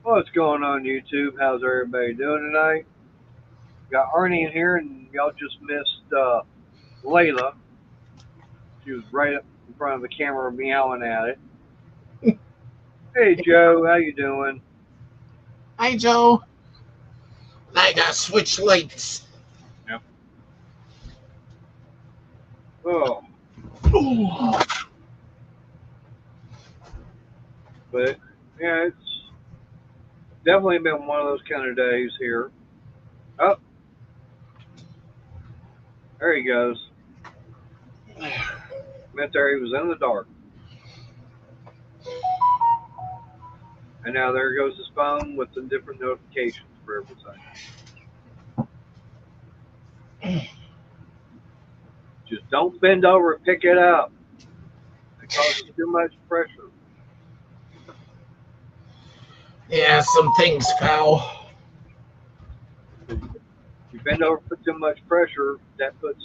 What's going on YouTube? How's everybody doing tonight? Got Arnie in here, and y'all just missed Layla. She was right up in front of the camera meowing at it. Hey Joe, how you doing? Hi, Joe. I got switch lights. Yep. Oh, Ooh. but yeah, it's definitely been one of those kind of days here. Oh, there he goes. Meant there he was in the dark, and now there goes his phone with the different notifications for everything. Just don't bend over and pick it up. It causes too much pressure. Yeah, some things fell. If you bend over, put too much pressure, that puts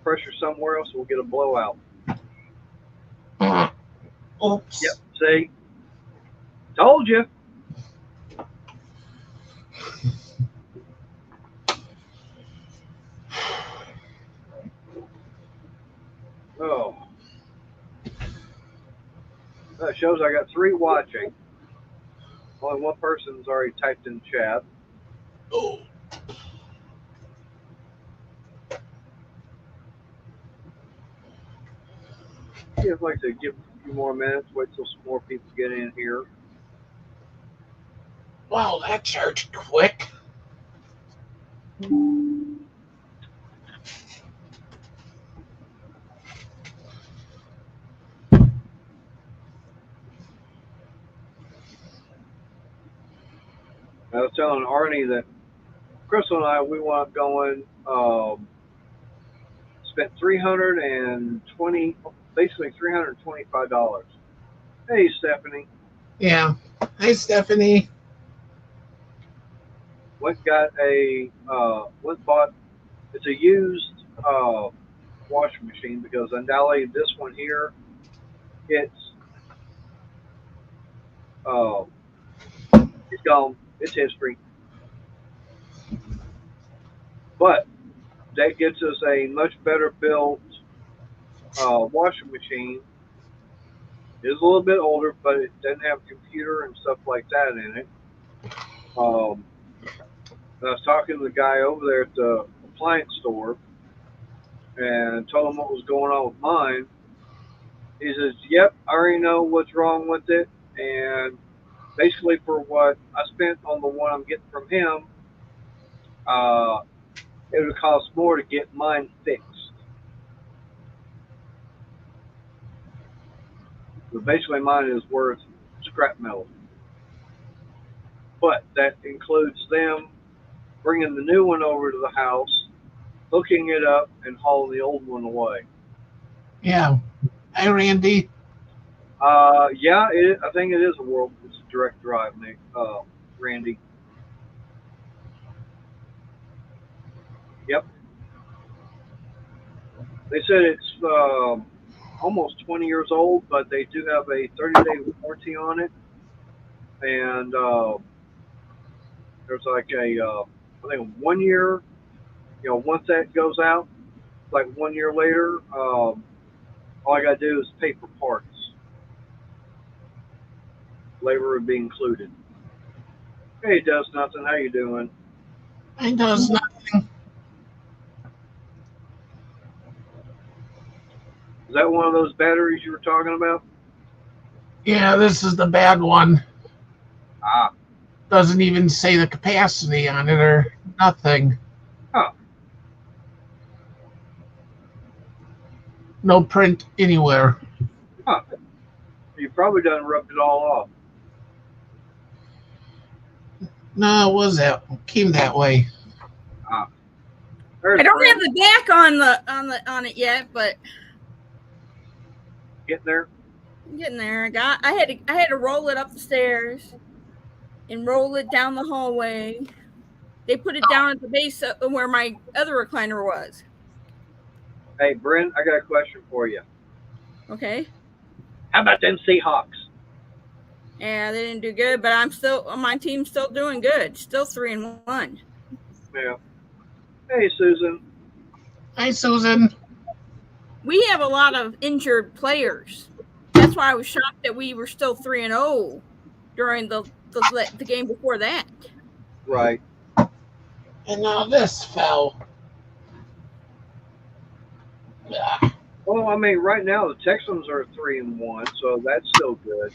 pressure somewhere else, we'll get a blowout. Yep. Oops. See, told you. Oh, that shows I got 3 watching. Only one person's already typed in chat. Oh. Yeah, I'd like to give a few more minutes, wait till some more people get in here. Wow, that charged quick. I was telling Arnie that Crystal and I, we wound up going, spent 320, basically $325. Hey, Stephanie. Yeah. Hi, Stephanie. Got went bought, it's a used washing machine because undoubtedly this one here, it's uh, it's gone, it's history. But that gets us a much better built washing machine. It's a little bit older, but it doesn't have a computer and stuff like that in it. I was talking to the guy over there at the appliance store and told him what was going on with mine. He says, "Yep, I already know what's wrong with it, and basically for what I spent on the one I'm getting from him, uh, it would cost more to get mine fixed." So basically, mine is worth scrap metal, but that includes them bringing the new one over to the house, hooking it up, and hauling the old one away. Yeah. Hi, Randy. Yeah, I think it is a world. It's a direct drive, Nick. Randy. Yep. They said it's almost 20 years old, but they do have a 30-day warranty on it, and there's like I think 1 year. Once that goes out, like 1 year later, all I gotta do is pay for parts. Labor would be included. Hey, Does Nothing. How you doing? It does nothing. Is that one of those batteries you were talking about? Yeah, this is the bad one. Ah, Doesn't even say the capacity on it or nothing. huh. No print anywhere. Huh. You probably done rubbed it all off. No, it was that came that way. Ah, I there's don't have Brent the back on it yet, but getting there. I'm getting there. I had to roll it up the stairs and roll it down the hallway. They put it down at the base of where my other recliner was. Hey, Brent, I got a question for you. Okay. How about them Seahawks? Yeah, they didn't do good, but my team's still doing good. Still 3-1. Yeah. Hey, Susan. Hi, Susan. We have a lot of injured players. That's why I was shocked that we were still 3-0 during the game before that. Right. And now this fell. Ah, Well, I mean, right now the Texans are 3-1, so that's still good.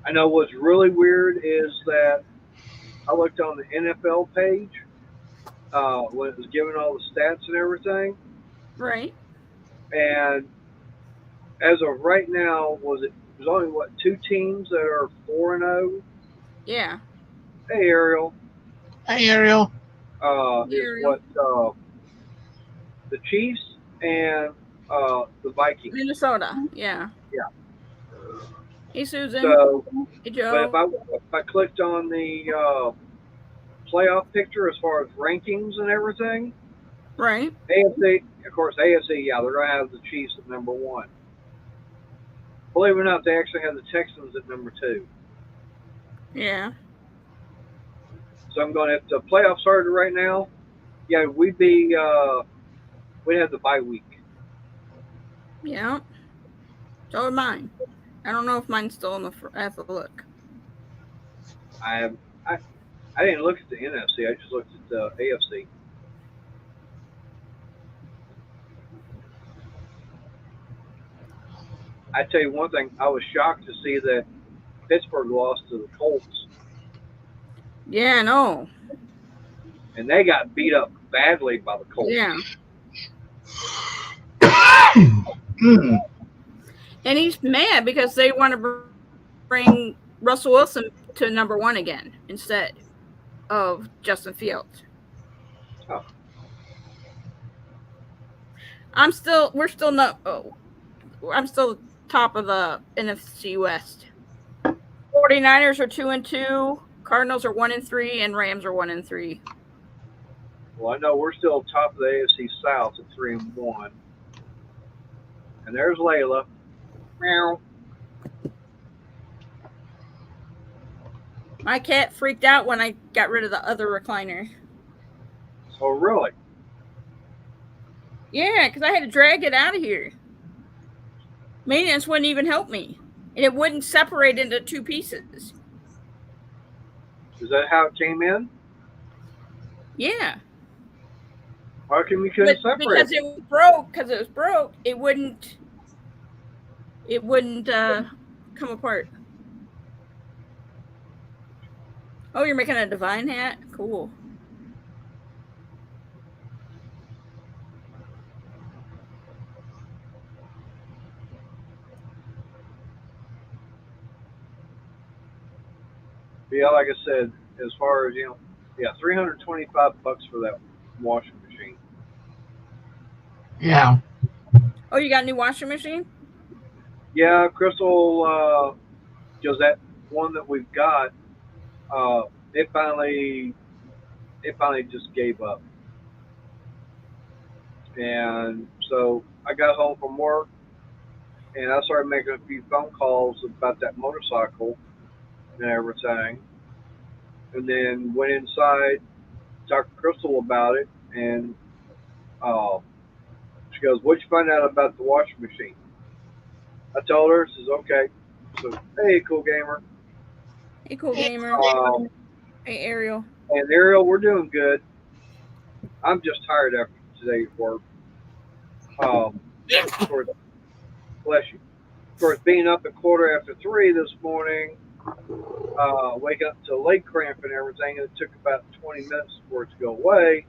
I know what's really weird is that I looked on the NFL page when it was giving all the stats and everything, Right. and as of right now, there's only what 2 teams that are 4-0. Yeah. Hey, Ariel, Hi, Ariel. is Ariel. what the Chiefs and the Vikings. Minnesota. Yeah. Yeah. Hey, Susan. So, Hey, but Joe. if I clicked on the playoff picture as far as rankings and everything, Right. AFC, of course, AFC, yeah, they're going to have the Chiefs at number 1. Believe it or not, they actually have the Texans at number 2. Yeah. So I'm going, if the playoffs started right now, yeah, we'd have the bye week. Yeah. So would mine. I don't know if mine's still in the. I have to look. I have, I, I didn't look at the NFC. I just looked at the AFC. I tell you one thing, I was shocked to see that Pittsburgh lost to the Colts, Yeah. No. and they got beat up badly by the Colts. Yeah. Mm. And he's mad because they want to bring Russell Wilson to number 1 again instead of Justin Fields. Oh. We're still not. Oh, I'm still top of the NFC West. 49ers are 2-2. Cardinals are 1-3, and Rams are 1-3. Well, I know we're still top of the AFC South at 3-1. And there's Layla. Meow. My cat freaked out when I got rid of the other recliner. Oh, really? Yeah, because I had to drag it out of here. Maintenance wouldn't even help me, and it wouldn't separate into 2 pieces. Is that how it came in? Yeah. How come you couldn't separate because it? it was broke, it wouldn't come apart. Oh, you're making a divine hat? Cool. But yeah, like I said, as far as, yeah, $325 for that washing machine. Yeah. Oh, you got a new washing machine? Yeah, Crystal, because that one that we've got, uh, it finally just gave up. And so I got home from work and I started making a few phone calls about that motorcycle and everything. And then went inside, talked to Crystal about it, and uh, she goes, "What'd you find out about the washing machine?" I told her, she says, "Okay." So, hey, cool gamer. Hey, cool gamer. Um, Hey, Ariel. and Ariel, we're doing good. I'm just tired after today's work. Of course, bless you. Of course, being up at 3:15 this morning, waking up to leg cramp and everything, and it took about 20 minutes for it to go away.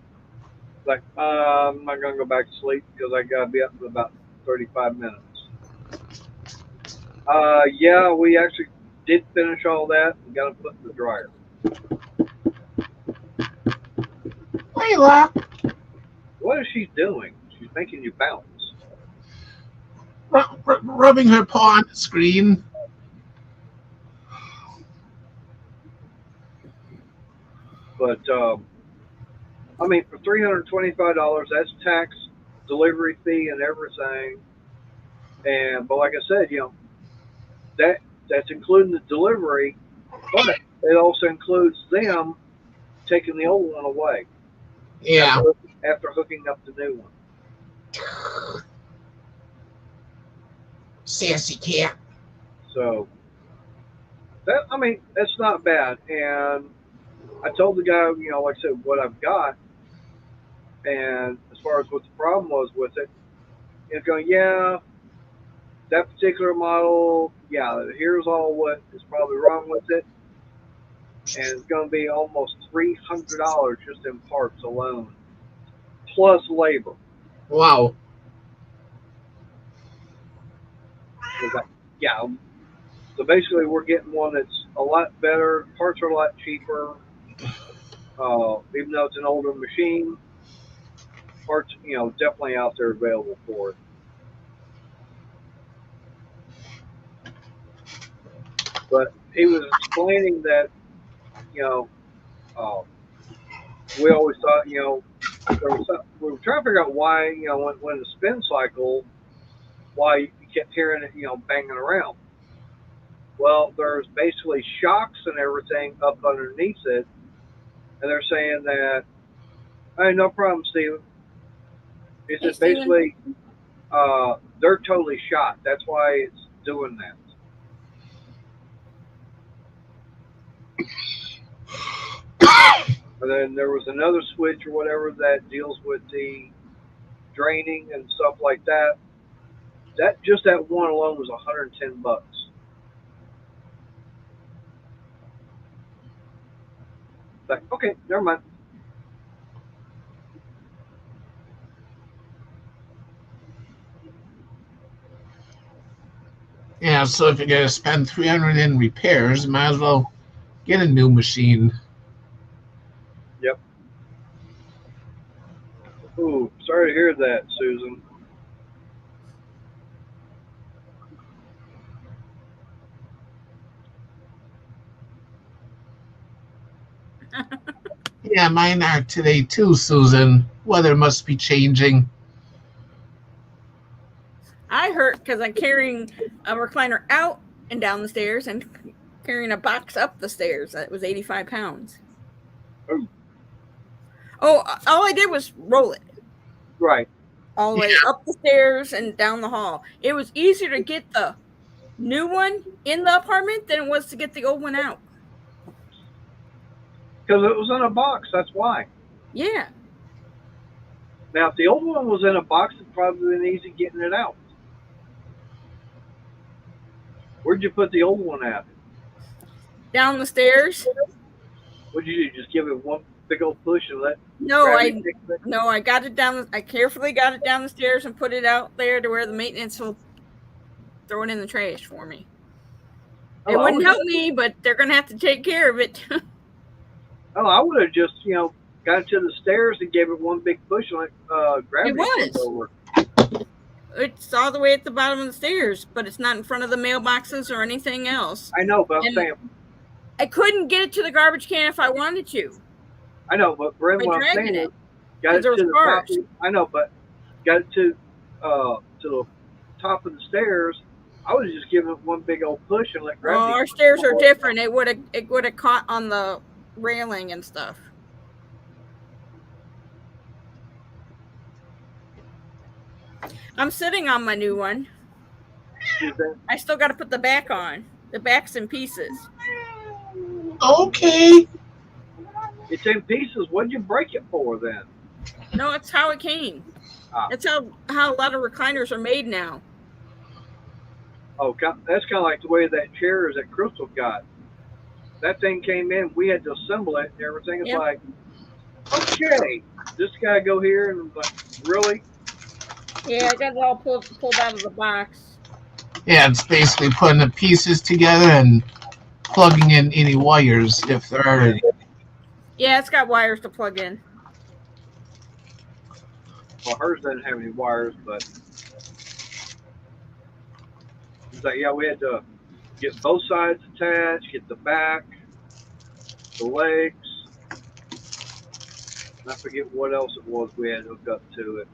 Like, I'm not going to go back to sleep because I got to be up in about 35 minutes. Yeah, we actually did finish all that and got to put in the dryer. Layla. What is she doing? She's making you bounce. Rubbing her paw on the screen. But, I mean, for $325, that's tax, delivery fee, and everything. But like I said, that that's including the delivery, but it also includes them taking the old one away Yeah. after hooking up the new one. Sassy cat. So that's not bad. And I told the guy, like I said, what I've got, and as far as what the problem was with it, he's going, yeah, that particular model, yeah, here's all what is probably wrong with it, and it's going to be almost $300 just in parts alone, plus labor. Wow. I was like, yeah. So basically, we're getting one that's a lot better. Parts are a lot cheaper, even though it's an older machine. Parts, definitely out there available for it. But he was explaining that, you know, uh, we always thought, we were trying to figure out why, when the spin cycle, why you kept hearing it, banging around. Well, there's basically shocks and everything up underneath it, and they're saying that, hey, no problem, Steven. He Hey, said Steven. basically, they're totally shot. That's why it's doing that. And then there was another switch or whatever that deals with the draining and stuff like that. That one alone was $110. Like, okay, never mind. Yeah, so if you're gonna spend 300 in repairs, might as well get a new machine. Yep. Ooh, sorry to hear that, Susan. Yeah, mine are today too, Susan. Weather must be changing. I hurt because I'm carrying a recliner out and down the stairs and carrying a box up the stairs that was 85 pounds. Ooh, Oh, all I did was roll it right. all the way up the stairs and down the hall. It was easier to get the new one in the apartment than it was to get the old one out. Because it was in a box, that's why. Yeah. Now, if the old one was in a box, it'd probably been easy getting it out. Where'd you put the old one at? Down the stairs. What'd you do? Just give it one big old push and let No, gravity fix it? I got it down. I carefully got it down the stairs and put it out there to where the maintenance will throw it in the trash for me. Oh, It wouldn't help me, but they're gonna have to take care of it. I would have just, got it to the stairs and gave it one big push and let gravity was. take over. It's all the way at the bottom of the stairs, but it's not in front of the mailboxes or anything else. I know, but I'm And saying, I couldn't get it to the garbage can if I wanted to. I know, but Brent, By what I'm dragging saying it, is, got it there to was the top. cars. I know, but got it to the top of the stairs. I would have just given it one big old push and let Oh, gravity. our stairs are different. It would have caught on the railing and stuff. I'm sitting on my new one. I still got to put the back on. The back's in pieces. Okay. It's in pieces. What'd you break it for then? No, it's how it came. That's how a lot of recliners are made now. Oh, that's kind of like the way that chair is that Crystal got. That thing came in. We had to assemble it and everything. It's like, okay, this guy go here and like, really? Yeah, I got it all pulled out of the box. Yeah, it's basically putting the pieces together and plugging in any wires if there are any. Yeah, it's got wires to plug in. Well, hers doesn't have any wires, but it's like, yeah, we had to get both sides attached, get the back, the legs. And I forget what else it was we had hooked up to it.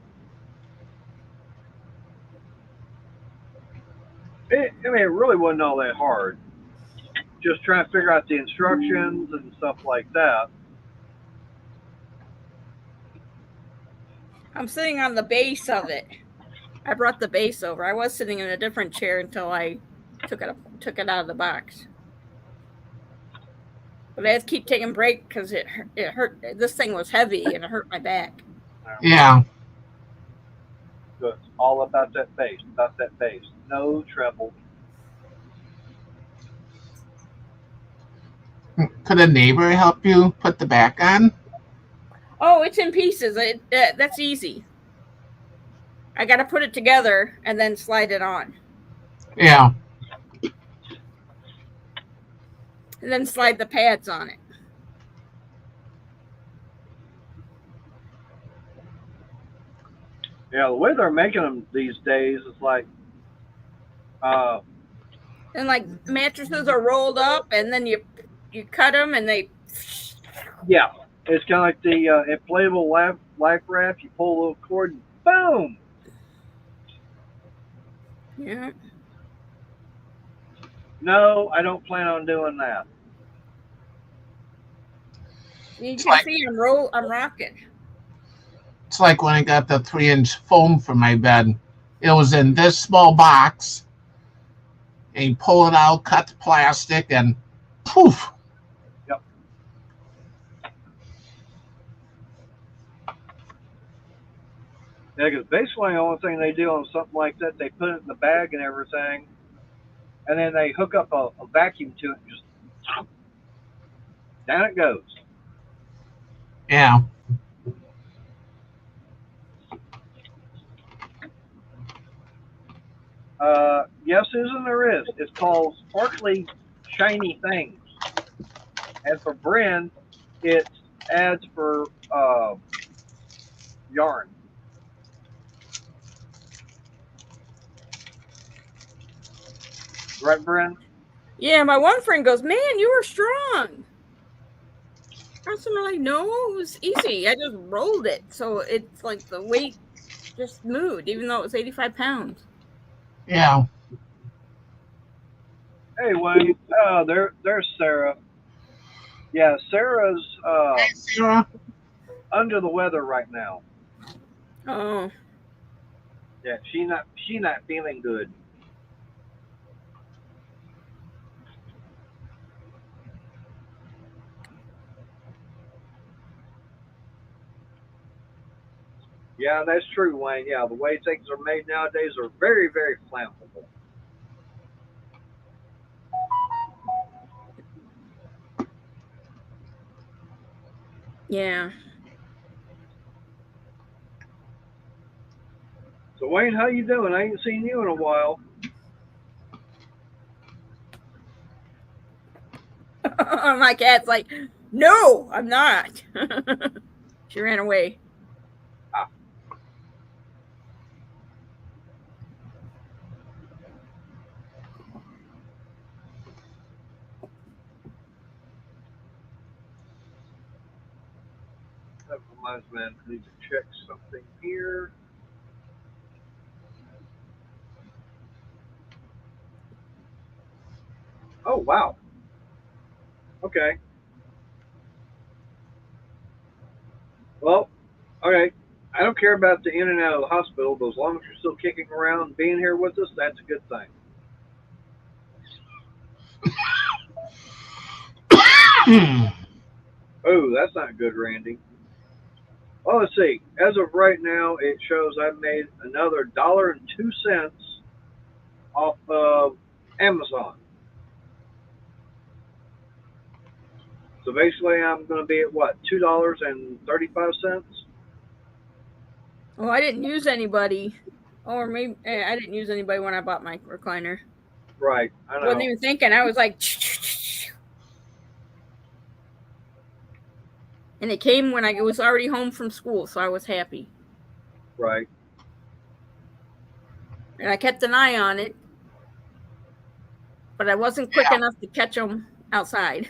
I mean, it really wasn't all that hard. Just trying to figure out the instructions and stuff like that. I'm sitting on the base of it. I brought the base over. I was sitting in a different chair until I took it out of the box. But I had to keep taking a break because it hurt. This thing was heavy and it hurt my back. Yeah. So it's all about that bass, about that bass. No treble. Could a neighbor help you put the back on? Oh, it's in pieces. That's easy. I got to put it together and then slide it on. Yeah. And then slide the pads on it. Yeah, the way they're making them these days is like, and like mattresses are rolled up, and then you cut them, and they. Yeah, it's kind of like the inflatable life raft. You pull a little cord, and boom. Yeah. No, I don't plan on doing that. You can see I'm rocking. It's like when I got the 3-inch foam for my bed. It was in this small box. And you pull it out, cut the plastic, and poof. Yep. Yeah, because basically the only thing they do on something like that, they put it in the bag and everything, and then they hook up a vacuum to it and just down it goes. Yeah. Yes, Susan, there is. It's called Sparkly Shiny Things. And for Bryn, it's ads for yarn. Right, Bryn? Yeah, my one friend goes, "Man, you were strong." I was like, "No, it was easy. I just rolled it, so it's like the weight just moved, even though it was 85 pounds." Yeah. Hey, Wayne. There's Sarah. Yeah, Sarah's Hey, Sarah. under the weather right now. Oh. Yeah, she not feeling good. Yeah, that's true, Wayne. Yeah, the way things are made nowadays are very, very flammable. Yeah. So Wayne, how you doing? I ain't seen you in a while. My cat's like, "No, I'm not." She ran away. Ah, that reminds me, I need to check something here. Oh wow. Okay. Well, okay. I don't care about the in and out of the hospital, but as long as you're still kicking around and being here with us, that's a good thing. Oh, that's not good, Randy. Well, let's see. As of right now, it shows I've made another $1.02 off of Amazon. So basically, I'm going to be at what, $2.35? Oh, I didn't use anybody. Or maybe I didn't use anybody when I bought my recliner. Right, I Wasn't know. even thinking. I was like, and it came when I was already home from school, so I was happy. Right. And I kept an eye on it, but I wasn't quick Yeah. enough to catch them outside.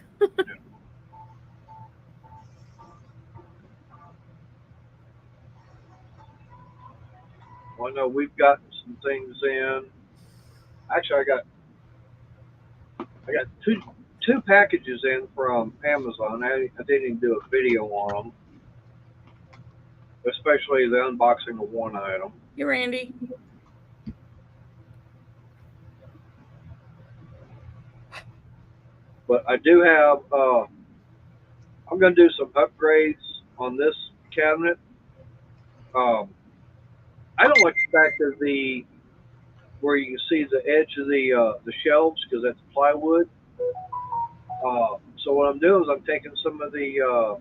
Well, no, we've gotten some things in. Actually, I got two packages in from Amazon. I didn't even do a video on them, especially the unboxing of one item. Hey, Randy. But I do have. I'm going to do some upgrades on this cabinet. Um, I don't like the fact that the where you can see the edge of the shelves because that's plywood. So what I'm doing is I'm taking some of the uh,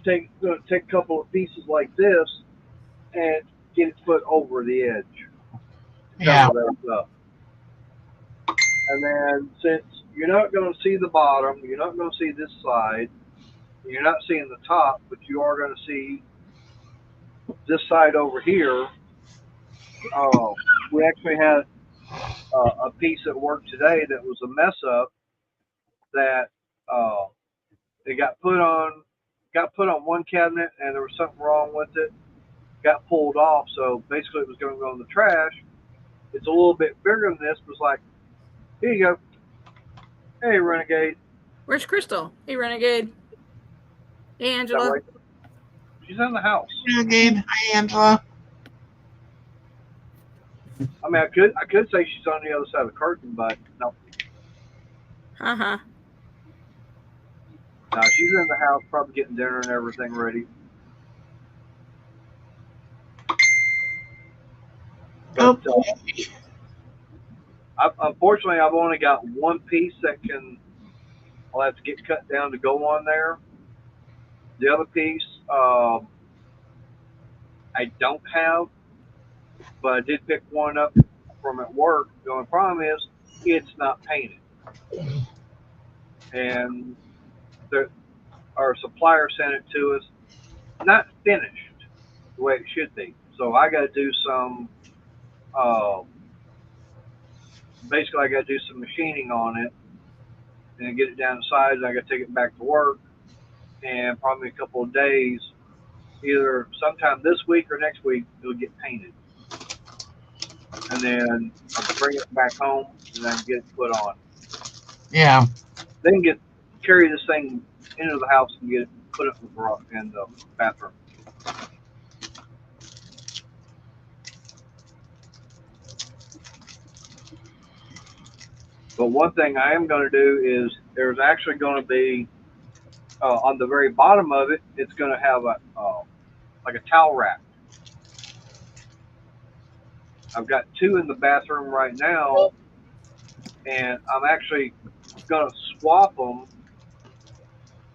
going to take a couple of pieces like this and get it put over the edge to Yeah. cover that up. And then since you're not going to see the bottom, you're not going to see this side, you're not seeing the top, but you are going to see this side over here. Uh, we actually had a piece at work today that was a mess up that uh, it got put on one cabinet and there was something wrong with it. Got pulled off, so basically it was going to go in the trash. It's a little bit bigger than this, but it's like, here you go. Hey, Renegade. Where's Crystal? Hey, Renegade. Hey, Angela. Right. She's in the house. Renegade. Hi, Angela. I mean, I could say she's on the other side of the curtain, but no. Uh-huh. No, she's in the house, probably getting dinner and everything ready. But unfortunately, I've only got one piece that I'll have to get cut down to go on there. The other piece, I don't have, but I did pick one up from at work. The only problem is it's not painted, and our supplier sent it to us not finished the way it should be. So I got to do some. Uh, Basically, I got to do some machining on it and get it down to size. I got to take it back to work, and probably a couple of days, either sometime this week or next week, it'll get painted. And then I'll bring it back home and then get it put on. Yeah. Then carry this thing into the house and get it put it in the bathroom. But one thing I am going to do is there's actually going to be on the very bottom of it. It's going to have like a towel rack. I've got two in the bathroom right now, and I'm actually going to swap them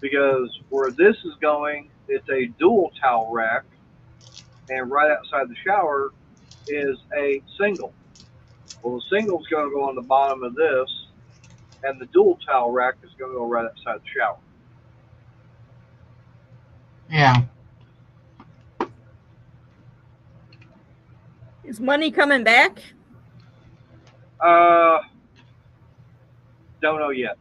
because where this is going, it's a dual towel rack, and right outside the shower is a single. Well, the single's going to go on the bottom of this, and the dual towel rack is going to go right outside the shower. Yeah. Is money coming back? Don't know yet.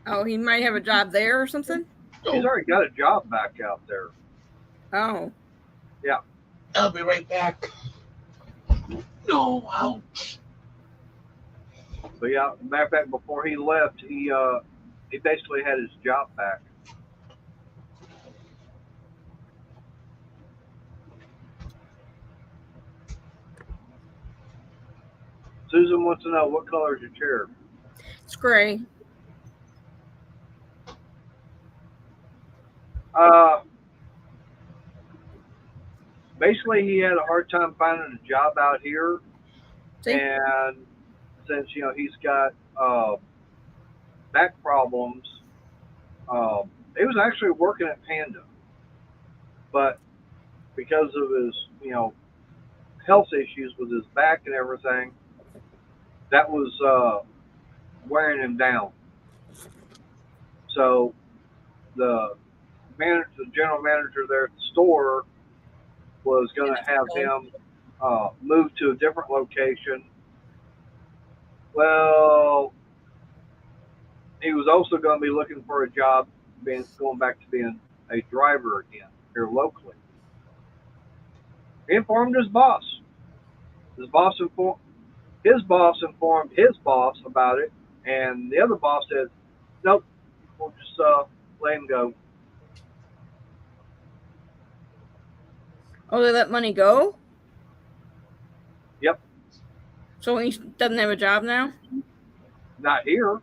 Oh, he might have a job there or something? He's already got a job back out there. Oh. Yeah. I'll be right back. No, ouch. But yeah, matter of fact, before he left, he basically had his job back. Susan wants to know what color is your chair? It's gray. Basically, he had a hard time finding a job out here, See? and since he's got back problems, he was actually working at Panda, but because of his health issues with his back and everything, that was wearing him down. So the general manager there at the store was going to have him move to a different location. Well, he was also going to be looking for a job going back to being a driver again here locally. He informed his boss. His boss informed his boss about it, and the other boss said, "Nope, we'll just let him go." Oh, they let money go? Yep, So he doesn't have a job now? not here.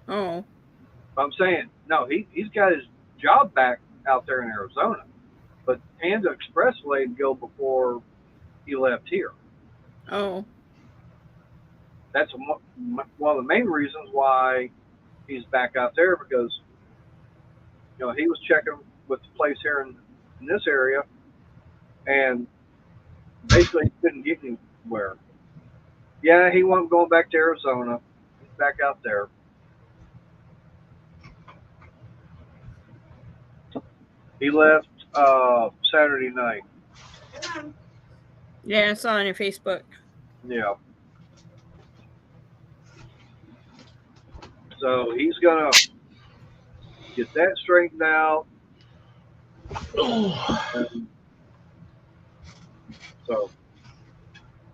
Oh. I'm saying no. He's got his job back out there in Arizona, but Panda Express let him go before he left here. Oh. That's one of the main reasons why he's back out there, because he was checking with the place here in this area, and basically he couldn't get anywhere. Yeah, he wasn't going back to Arizona. He's back out there. He left Saturday night. Yeah, I saw on your Facebook. Yeah. So he's gonna get that straightened out. And so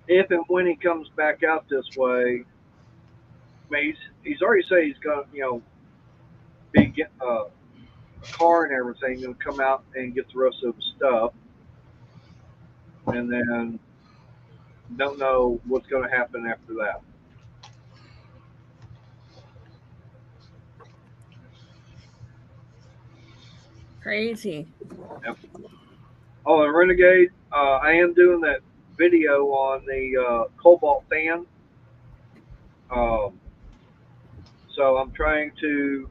if and when he comes back out this way, I mean, he's already said he's gonna be get a car and everything, gonna come out and get the rest of the stuff, and then don't know what's gonna happen after that. Crazy. Yep. Oh, and Renegade, I am doing that video on the Cobalt fan. Um, so I'm trying to.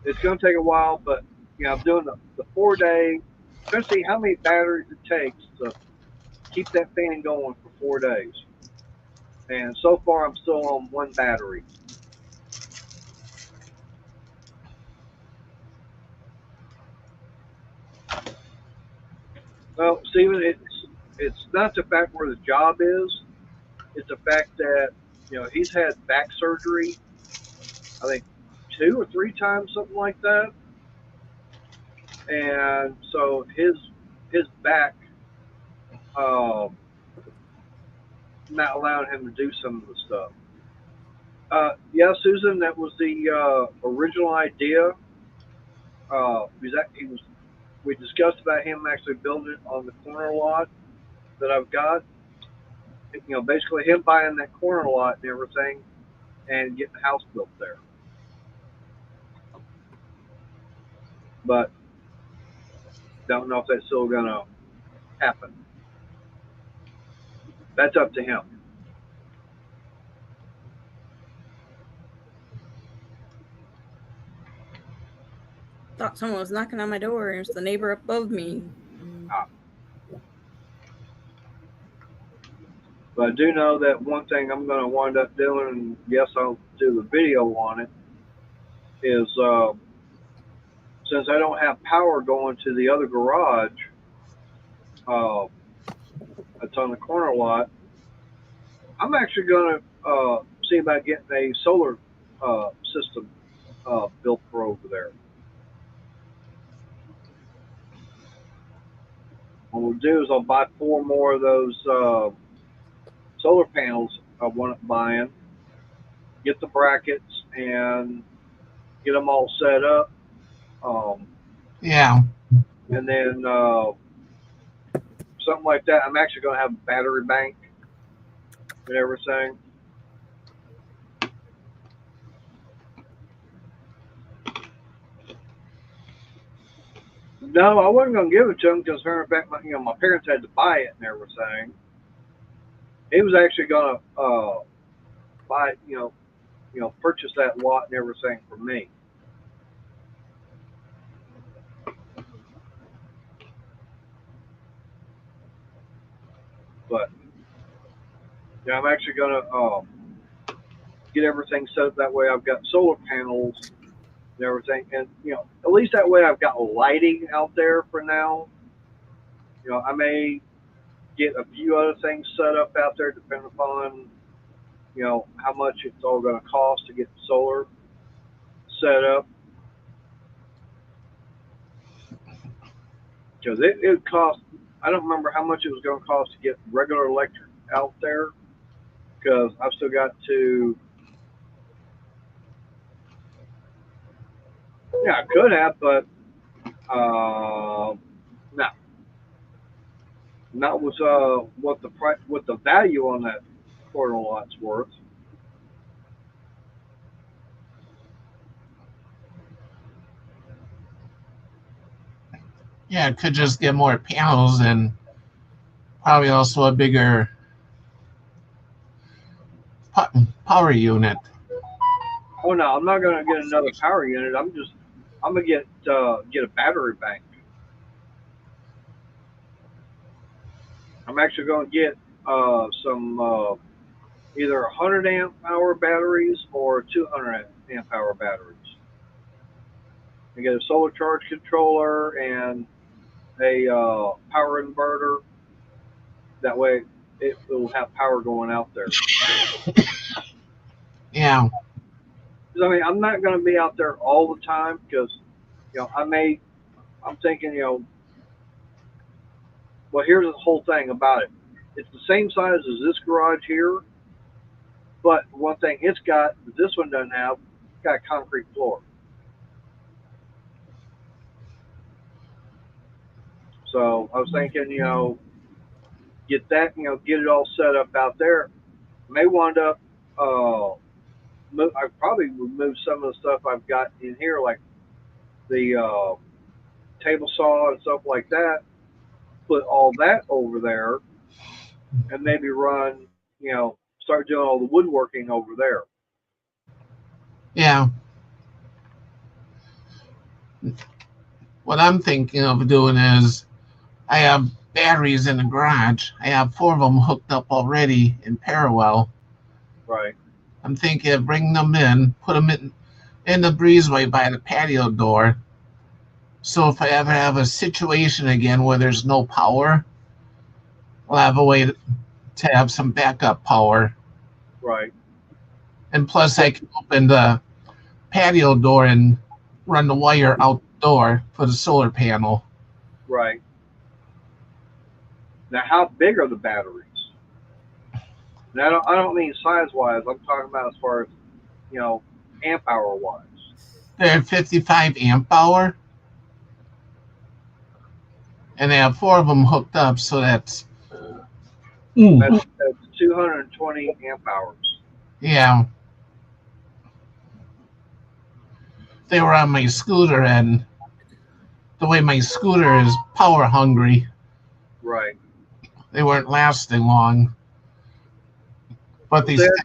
It's going to take a while, but I'm doing the 4 day. Trying to see how many batteries it takes to keep that fan going for 4 days. And so far, I'm still on one battery. Well, Stephen, it's not the fact where the job is. It's the fact that he's had back surgery. I think 2 or 3 times, something like that. And so his back not allowing him to do some of the stuff. Yeah, Susan, that was the original idea. We discussed about him actually building it on the corner lot that I've got. Basically him buying that corner lot and everything, and getting the house built there. But don't know if that's still gonna happen. That's up to him. Thought someone was knocking on my door. It was the neighbor above me. But I do know that one thing I'm going to wind up doing, and yes, I'll do the video on it, is since I don't have power going to the other garage, uh, that's on the corner lot, I'm actually going to see about getting a solar system built for over there. What we'll do is I'll buy 4 more of those solar panels I want buying, get the brackets, and get them all set up. Yeah. And then something like that. I'm actually going to have a battery bank and everything. No, I wasn't going to give it to him because, in fact, my parents had to buy it and everything. He was actually going to buy, purchase that lot and everything for me. But I'm actually going to get everything set up that way. I've got solar panels and everything, and at least that way I've got lighting out there for now. I may get a few other things set up out there depending upon how much it's all going to cost to get the solar set up, because it would cost I don't remember how much it was going to cost to get regular electric out there because I've still got to. Yeah, I could have, but no, not with what the price, what the value on that corner lot's worth. Yeah, it could just get more panels and probably also a bigger power unit. Oh no, I'm not going to get another power unit. I'm gonna get a battery bank. I'm actually going to get some either 100 amp hour batteries or 200 amp hour batteries. I get a solar charge controller and a power inverter. That way, it will have power going out there. Yeah, 'Cause, I mean, I'm not going to be out there all the time because I'm thinking, well, here's the whole thing about it. It's the same size as this garage here, but one thing it's got that this one doesn't have, it's got a concrete floor. So I was thinking, get that, get it all set up out there. May wind up, I probably would move some of the stuff I've got in here, like the table saw and stuff like that, put all that over there, and maybe run, start doing all the woodworking over there. yeah. What I'm thinking of doing is I have batteries in the garage. I have 4 of them hooked up already in parallel. Right. I'm thinking of bringing them in, put them in the breezeway by the patio door. So if I ever have a situation again where there's no power, I'll have a way to have some backup power. Right. And plus, I can open the patio door and run the wire out the door for the solar panel. Right. Now, how big are the batteries? Now, I don't mean size wise. I'm talking about as far as amp hour wise. They're 55 amp hour, and they have 4 of them hooked up, so that's That's 220 amp hours. yeah. They were on my scooter, and the way my scooter is power hungry, Right. they weren't lasting long, but they That,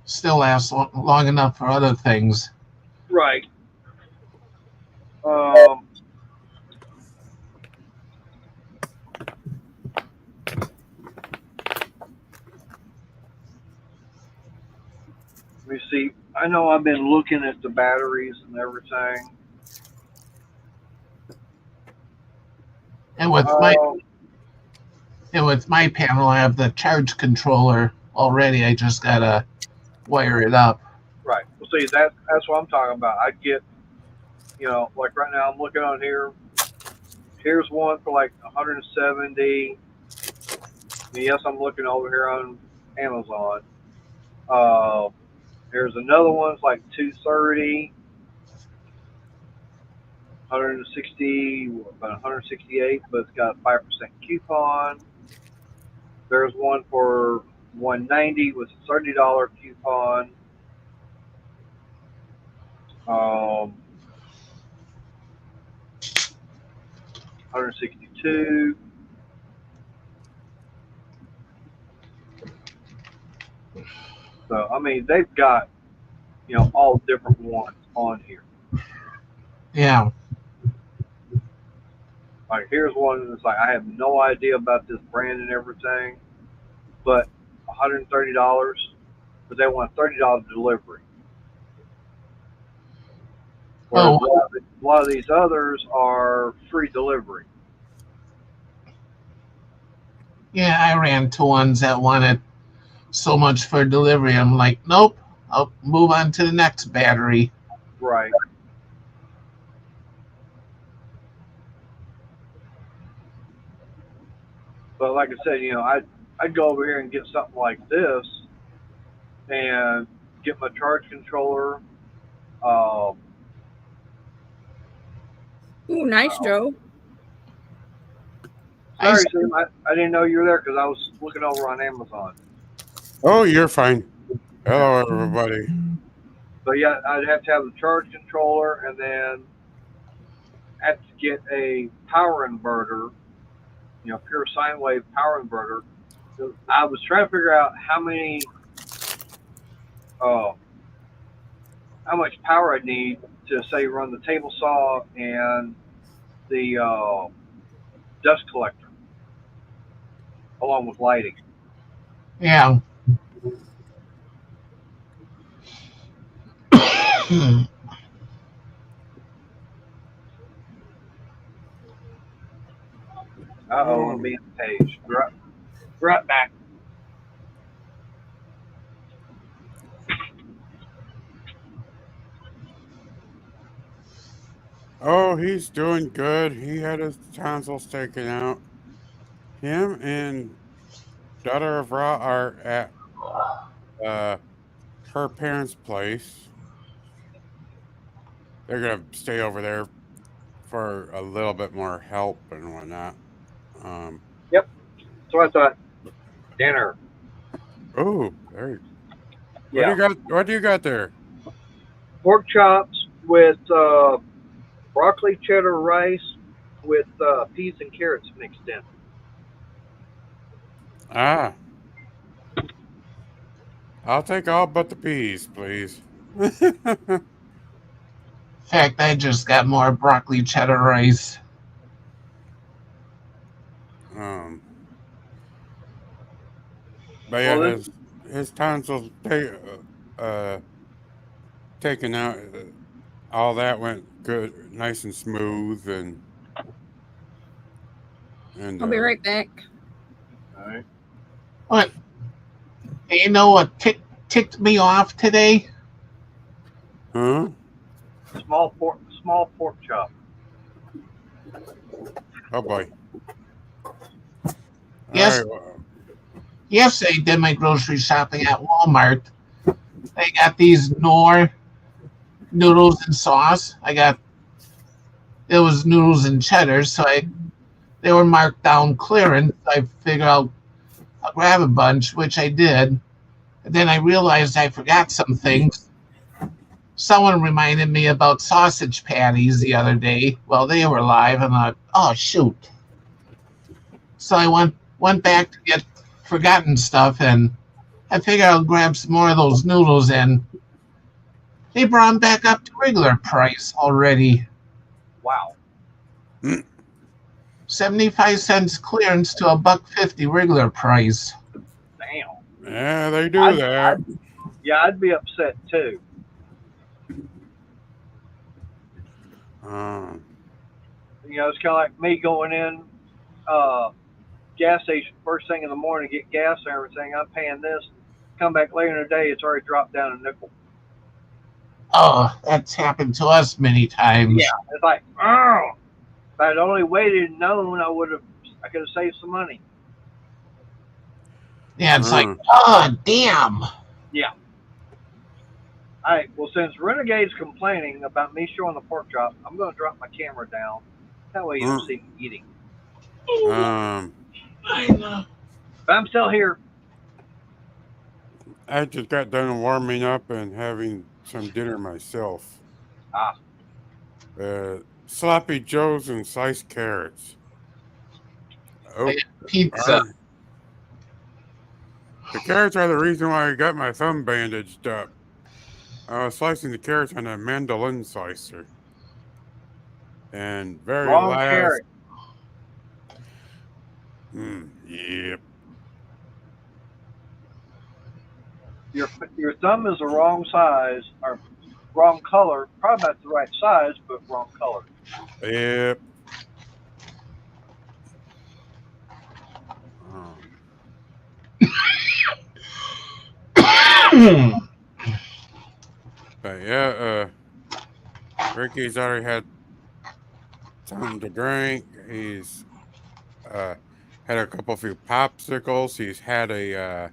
still last long enough for other things. right. Um, Let me see. I know I've been looking at the batteries and everything. And with Um, my panel, I have the charge controller already. I just gotta wire it up. right. Well, see, that's what I'm talking about. I'd get, like right now I'm looking on here. Here's one for like 170. Yes, I'm looking over here on Amazon. Uh, There's another one. It's like 230, 160, about 168, but it's got a 5% coupon. There's one for 190 with a $30 coupon. 162. So I mean, they've got all different ones on here. Yeah. Like here's one that's like I have no idea about this brand and everything, but $130, but they want $30 delivery. Whereas Oh, a lot of these others are free delivery. yeah. I ran to ones that wanted so much for delivery. I'm like, nope. I'll move on to the next battery. Right. But like I said, I'd go over here and get something like this and get my charge controller. Um, Ooh, nice, Joe. I Sorry, s- Sam, I didn't know you were there because I was looking over on Amazon. Oh, you're fine. Hello, everybody. So yeah, I'd have to have the charge controller and then have to get a power inverter, pure sine wave power inverter. I was trying to figure out uh, how much power I need to say run the table saw and the dust collector along with lighting. yeah. I'm Oh, being paged. Right back. oh, he's doing good. He had his tonsils taken out. Him and daughter of Ra are at uh, her parents' place. They're gonna stay over there for a little bit more help and whatnot. Um, Yep. So I thought dinner. oh, there. What do Yeah, you got? What do you got there? pork chops with broccoli cheddar rice with peas and carrots mixed in. Ah, I'll take all but the peas, please. In fact, I just got more broccoli cheddar rice. um, but yeah, Well, this his tonsils taken out. All that went good, nice and smooth, and I'll be right back. all right. What? You know what ticked me off today? huh? Small pork chop. Oh boy! All Yes, right. Well, yesterday I did my grocery shopping at Walmart. I got these Knorr noodles and sauce. It was noodles and cheddar, so they were marked down clearance. I figured I'll grab a bunch, which I did. And then I realized I forgot some things. Someone reminded me about sausage patties the other day. Well, they were live, and I thought, oh shoot! So I went back to get forgotten stuff, and I figured I'll grab some more of those noodles, and they brought them back up to regular price already. Wow. 75 cents clearance to a buck 50 regular price. Damn. yeah, they do I'd, that. I'd yeah, I'd be upset too. Um, It's kind of like me going in gas station first thing in the morning, get gas and everything. I'm paying this. Come back later in the day, it's already dropped down a nickel. Oh, that's happened to us many Yeah, times. it's like, oh, if I'd only waited and known, I could have saved some money. Yeah, it's like, uh, oh, damn. Yeah. All right. Well, since Renegade's complaining about me showing the pork chop, I'm going to drop my camera down. That way you don't uh, see me eating. um, But I'm still here. I just got done warming up and having some dinner myself. Ah, Sloppy joes and sliced carrots. I Oh, got pizza. are the carrots are the reason why I got my thumb bandaged up. I was slicing the carrots on a mandolin slicer, and very wrong last, carrot. yep, Your thumb is the wrong size or wrong color. Probably not the right size, but wrong color. yep. Um, but yeah, Ricky's already had something to drink. Uh, had a few popsicles. He's had a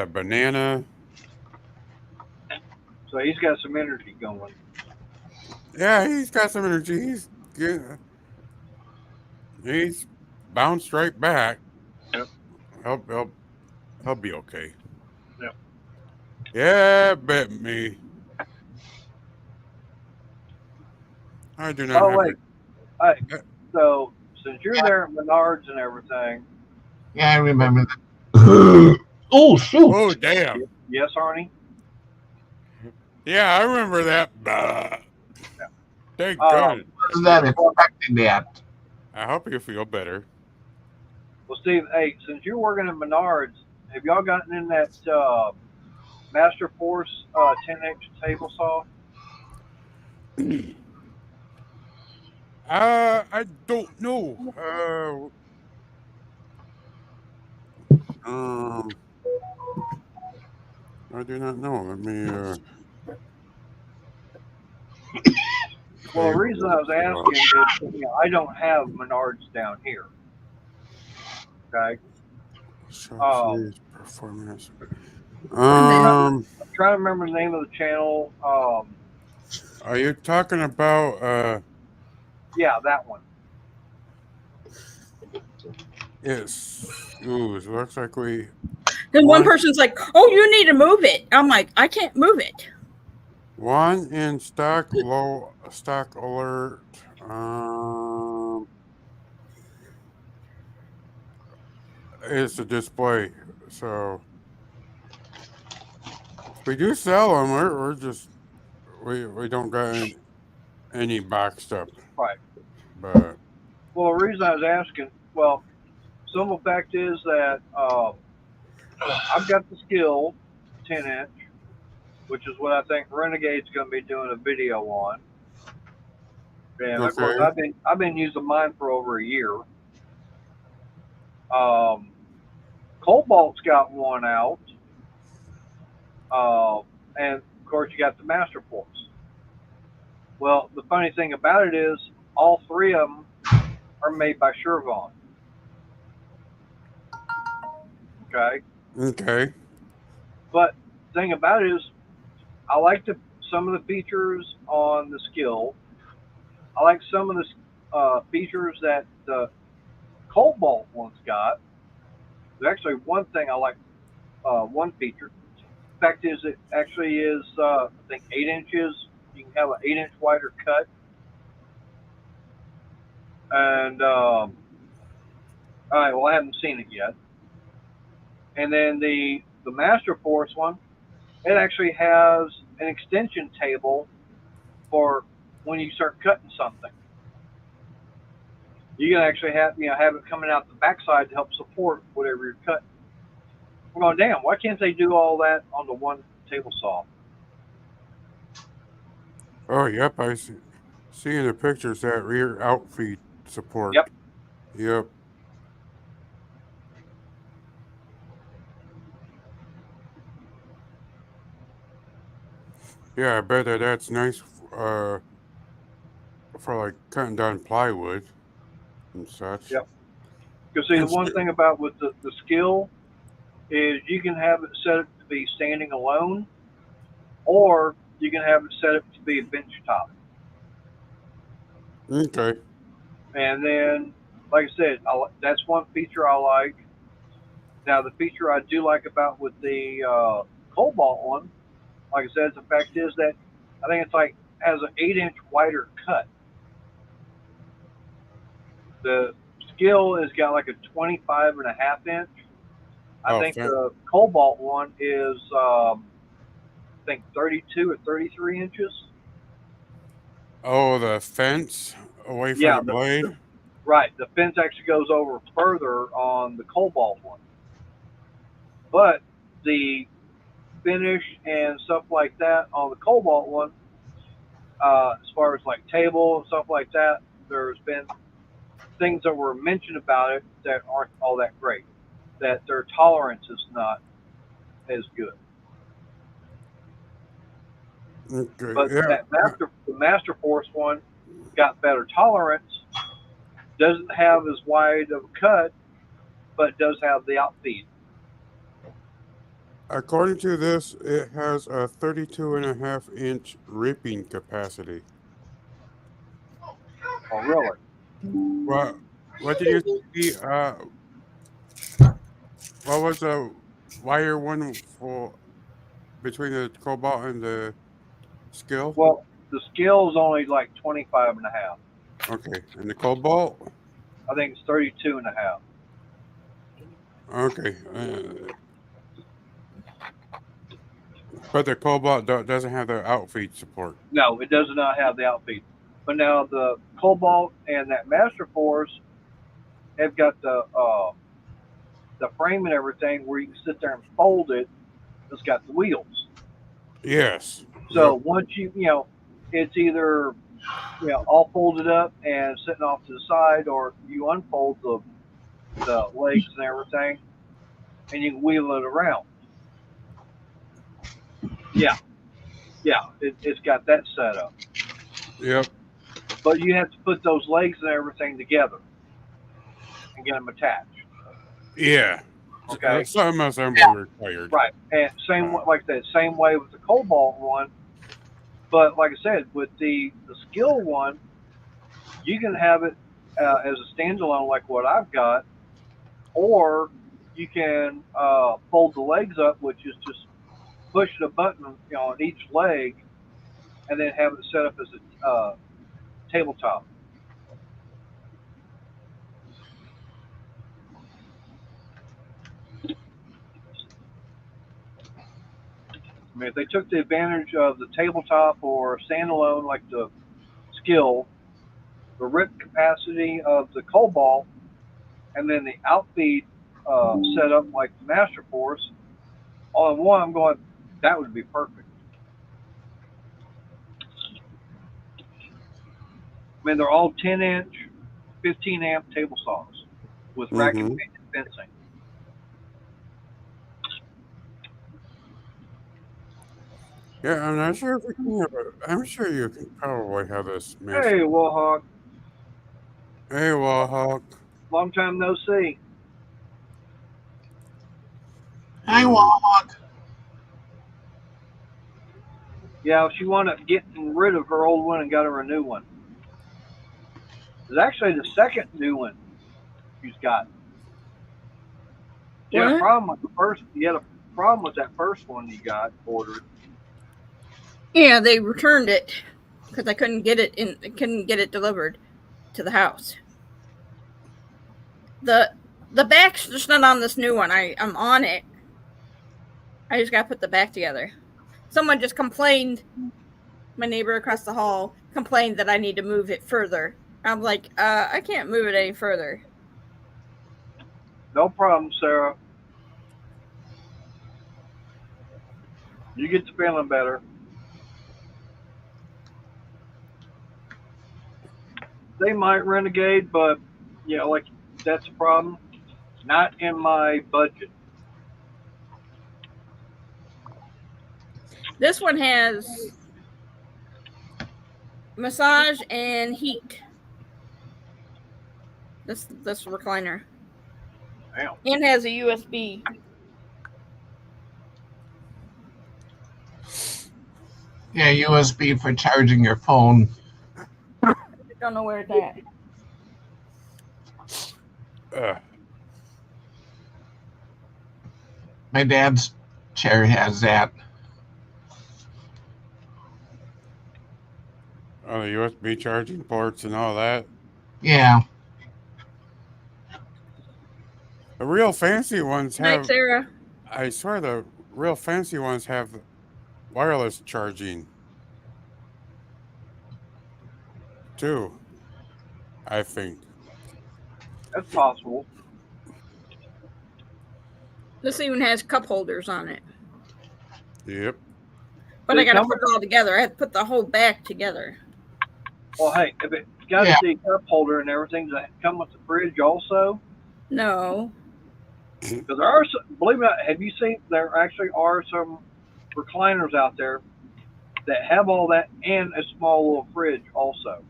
banana. So he's got some energy going. Yeah, he's got some energy. He's bounced right back. Yep. He'll be okay. Yep. Yeah, bet me. I do not Oh have wait, to. hey. So since you're there at Menards and everything, Yeah, I well, remember that. Oh Oh, shoot! damn. yes, Arnie. Yeah, I remember that. Bah. Thank Um, God. Was that well, expecting that? I hope you feel better. well, Steve. Hey, since you're working at Menards, have y'all gotten in that Master Force 10-inch table saw? I don't know. Um, I do not know. Let me Well, the table reason I was saw. asking is, I don't have Menards down here. Okay. Shop Um, series performance. And then I'm trying to remember the name of the channel. Are you talking about Yeah, that one. it's ooh, it looks like we one one person's like, "Oh, you need to move it." I'm like, "I can't move it." one in stock low stock alert. Is the display. So we do sell them. We're just we don't got any boxed up. Right. But Well, the reason I was asking, well, simple fact is that I've got the skill 10-inch, which is what I think Renegade's going to be doing a video on. And of course, okay, I've been using mine for over a year. Um, Cobalt's got one out, uh, and of course, you got the Master Force. Well, the funny thing about it is, all three of them are made by Shervon. Okay, okay, but the thing about it is, I like some of the features on the skill. I like some of the features that the Cobalt one's got. There's actually one thing I like. One feature. Fact is, it actually is I think 8 inches. You can have an 8-inch wider cut, and all right. Well, I haven't seen it yet. And then the Master Force one, it actually has an extension table for when you start cutting something. You can actually have it coming out the backside to help support whatever you're cutting. I'm going, damn, why can't they do all that on the one table saw? oh yep, I see in the pictures that rear outfeed support. Yep. Yep. Yeah, I bet that's nice uh for like cutting down plywood and such. Yep. Because see, the And one thing about with the skill is you can have it set up to be standing alone, or you can have it set up to be a bench top. okay. And then, like I said, that's one feature I like. Now, the feature I do like about with the Cobalt one, like I said, the fact is that I think it's like has an 8-inch wider cut. The skill has got like a 25.5 inch. I Oh, think the Cobalt one is, I think 32 or 33 inches. oh, the fence away from Yeah, the blade. right. The fence actually goes over further on the Cobalt one, but the finish and stuff like that on the Cobalt one, as far as like table and stuff like that, there's been things that were mentioned about it that aren't all that great. That their tolerance is not as good. Okay. But Yeah. the Master Force one got better tolerance, Doesn't have as wide of a cut, but does have the outfeed. According to this, it has a 32.5-inch reaping capacity. Oh, really? What did you see? What was the wire one for between the cobalt and the skill? Well, the scale is only like 25 and a half. Okay, and the cobalt? I think it's 32 and a half. Okay, but the cobalt doesn't have the outfeed support. No, it does not have the outfeed. But now the Cobalt and that Master Force have got the frame and everything where you can sit there and fold it. It's got the wheels. Yes. So Yep. once it's either all folded up and sitting off to the side, or you unfold the legs and everything, and you can wheel it around. Yeah, it's got that set up. Yep. But you have to put those legs and everything together and get them attached. Yeah. Okay. Some assembly required. Right. And like I said, same way with the Cobalt one. But like I said, with the skill one, you can have it as a standalone, like what I've got, or you can fold the legs up, which is just pushing a button, on each leg, and then have it set up as a tabletop. I mean, if they took the advantage of the tabletop or standalone, like the skill, the rip capacity of the Cobalt, and then the outfeed setup like the Master Force, all in one, I'm going, that would be perfect. I mean, they're all 10-inch, 15-amp table saws with rack and fencing. Yeah, I'm not sure if we can have it. I'm sure you can probably have this master. Hey, Warhawk. Hey, Wallhawk. Long time no see. Hi, Walk. Yeah, she wound up getting rid of her old one and got her a new one. It's actually the second new one she's got. She had a problem with the first. You had a problem with that first one you got ordered. Yeah, they returned it because I couldn't get it delivered to the house. The back's just not on this new one. I'm on it. I just gotta put the back together. Someone just complained. My neighbor across the hall complained that I need to move it further. I'm like, I can't move it any further. No problem, Sarah. You get to feeling better. They might renegade, but like that's a problem. Not in my budget. This one has massage and heat. This recliner. Damn. And has a USB. Yeah, USB for charging your phone. I don't know where it's at. My dad's chair has that. Oh, the USB charging ports and all that. Yeah. The real fancy ones Night, have. Sarah. I swear the real fancy ones have wireless charging too. I think. That's possible. This even has cup holders on it. Yep. But I gotta put it all together. I have to put the whole back together. Well, hey, if it's got the cup holder and everything, does it come with the fridge also? No. Because there are some, believe it or not, have you seen there actually are some recliners out there that have all that and a small little fridge also.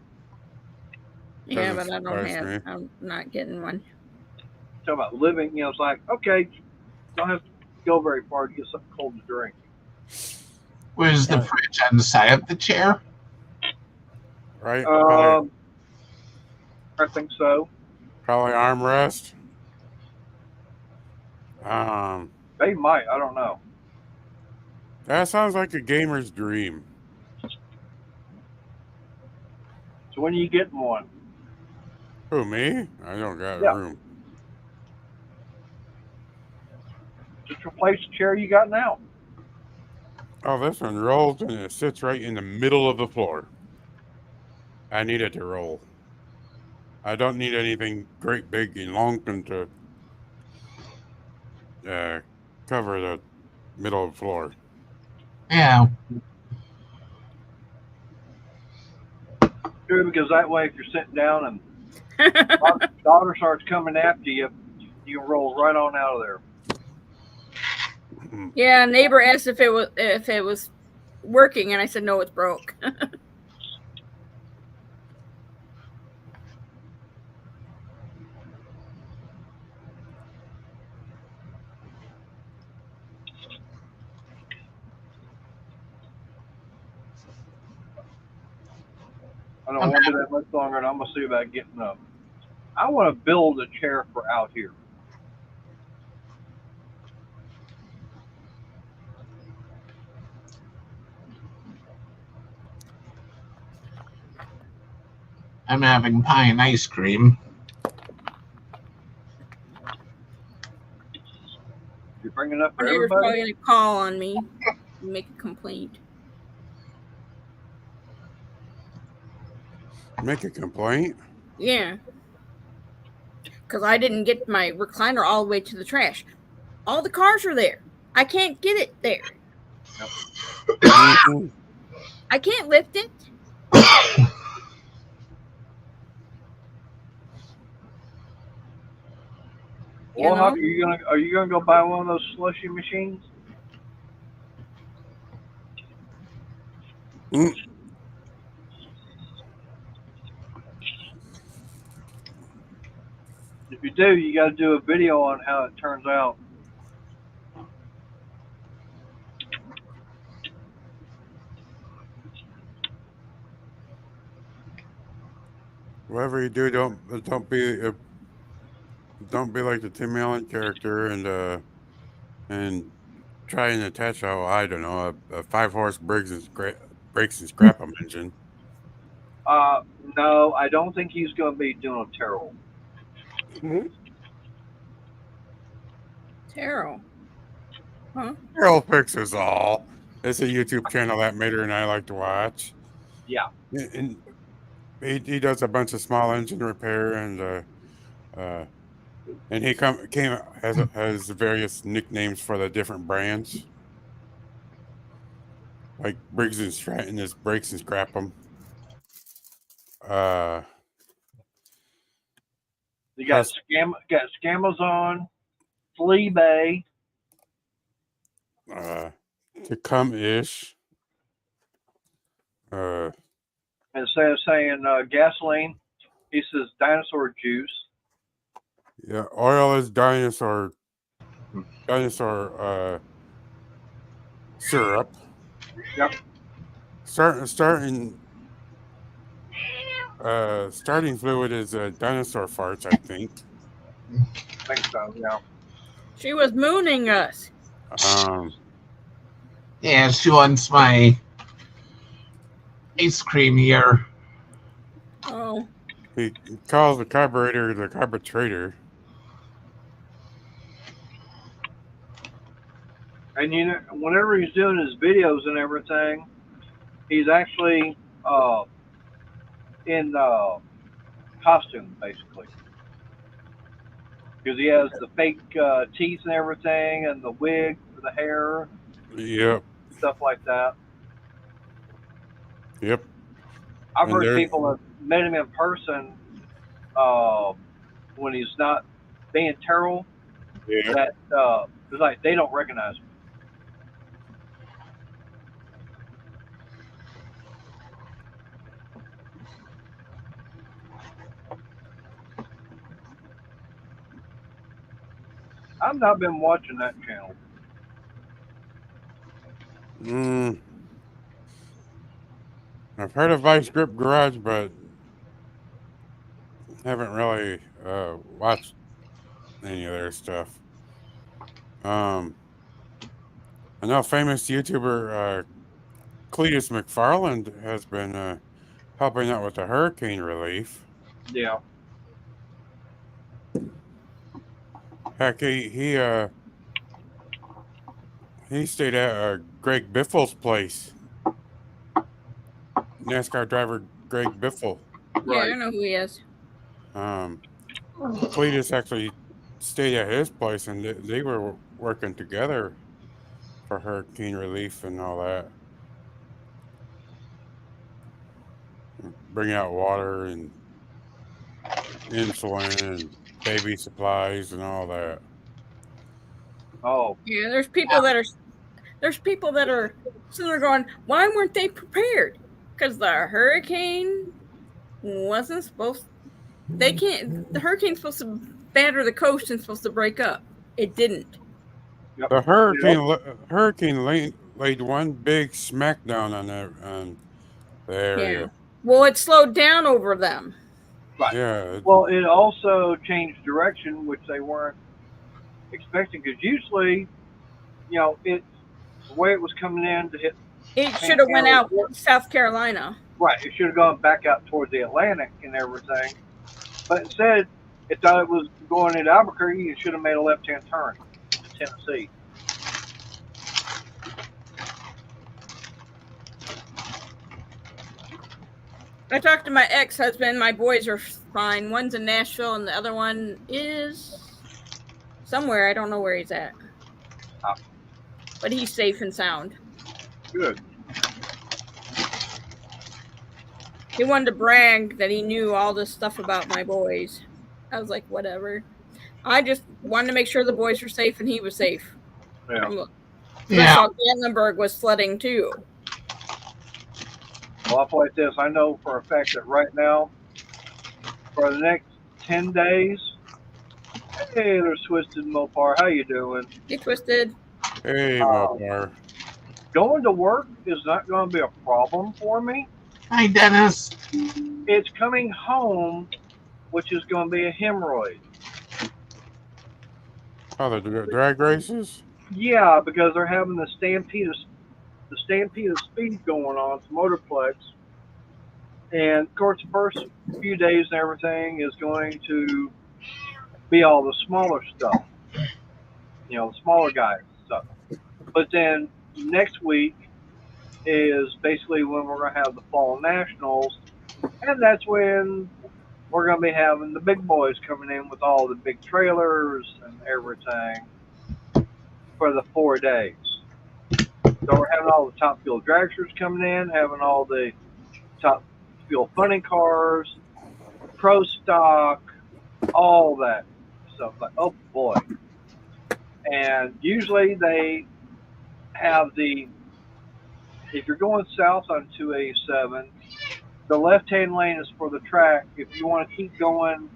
Yeah, Doesn't but I don't surprise have. me. I'm not getting one. Talk about living, it's like, okay, don't have to go very far to get something cold to drink. Where's the Right. fridge on the side of the chair? Right? Um, I think so. Probably armrest. Um, They might. I don't know. that sounds like a gamer's dream. So when are you getting one? Who, me? I don't got Yeah, room. just replace the chair you got now. Oh, this one rolls and it sits right in the middle of the floor. I need it to roll. I don't need anything great, big, and long to uh, cover the middle of the floor. Yeah. True, because that way, if you're sitting down and daughter starts coming after you, you can roll right on out of there. Yeah, neighbor asked if it was working, and I said no, it's broke. I don't I'm, want to do that much longer, and I'm gonna see about getting up. I want to build a chair for out here. I'm having pie and ice cream. You're bringing up Our for neighbor's everybody. probably gonna call on me, and make a complaint. Make a complaint? Yeah, because I didn't get my recliner all the way to the trash. All the cars are there. I can't get it there. Yep. Mhm. I can't lift it. You Well, how know? are you gonna go buy one of those slushy machines? Mm. If you do, you got to do a video on how it turns out. Whatever you do, don't be like the Tim Allen character and try and attach I don't know a 5 horse brakes and scrap 'em engine. Uh, no, I don't think he's gonna be doing a terrible. Terrell. Huh? Girl fixes all. It's a YouTube channel that Mater and I like to watch. Yeah, And he does a bunch of small engine repair uh and he came has various nicknames for the different brands. Like Briggs and Stratton is brakes and scrap 'em. Uh you Hus got Scamazon, Flea Bay, uh to come ish. Uh instead of saying gasoline, he says dinosaur juice. yeah, oil is dinosaur syrup. Yep, Starting starting fluid is dinosaur farts, I think. I think so. Yeah. She was mooning us. Um Yeah, she wants my ice cream here. Oh. he calls the carburetor the carburetor. And whenever he's doing his videos and everything, he's actually in costume basically, because he has the fake teeth and everything, and the wig for the hair, Yep, stuff like that. yep. I've And heard there people have met him in person uh, when he's not being terrible. yep. That it's like they don't recognize him. I've not been watching that channel. Mm, I've heard of Vice Grip Garage, but haven't really watched any of their stuff. Um, I know famous YouTuber Cletus McFarland has been helping out with the hurricane relief. Yeah. Heck, he stayed at Greg Biffle's place. NASCAR driver Greg Biffle. Yeah, Right. I know who he is. Um, Cletus actually stayed at his place, and they were working together for hurricane relief and all that, bringing out water and insulin and baby supplies and all that. Oh, Yeah, there's people that are sitting there going, why weren't they prepared? Because the hurricane wasn't supposed. They can't. The hurricane's supposed to batter the coast and supposed to break up. It didn't. yep. The You know, hurricane laid one big smackdown on the Yeah. area. Well, it slowed down over them. right. Yeah, Well, it also changed direction, which they weren't expecting, because usually, it's the way it was coming in to hit It should have went Panhandle. out South Carolina. Right. It should have gone back out towards the Atlantic and everything. But instead, it thought it was going into Albuquerque. It should have made a left-hand turn into Tennessee. I talked to my ex-husband. My boys are fine. One's in Nashville, and the other one is somewhere. I don't know where he's at, but he's safe and sound. Good. He wanted to brag that he knew all this stuff about my boys. I was like, whatever. I just wanted to make sure the boys were safe and he was safe. Yeah. Because I Yeah. saw Gatlinburg was flooding too. Well, I'll play like this. I know for a fact that right now, for the next 10 days, hey, there's Twisted Mopar. How you doing? He twisted. hey, Uh, Mopar. Going to work is not going to be a problem for me. Hi, Dennis. It's coming home, which is going to be a hemorrhoid. Oh, the drag races? Yeah, because they're having the stampede of speed going on, it's Motorplex. And of course, the first few days and everything is going to be all the smaller stuff, the smaller guys stuff. But then next week is basically when we're going to have the fall nationals, and that's when we're going to be having the big boys coming in with all the big trailers and everything for the 4 days. So we're having all the top fuel dragsters coming in, having all the top fuel funny cars, pro stock, all that stuff. Like, oh boy. And usually they have if you're going south on 287, the left-hand lane is for the track. If you want to keep going,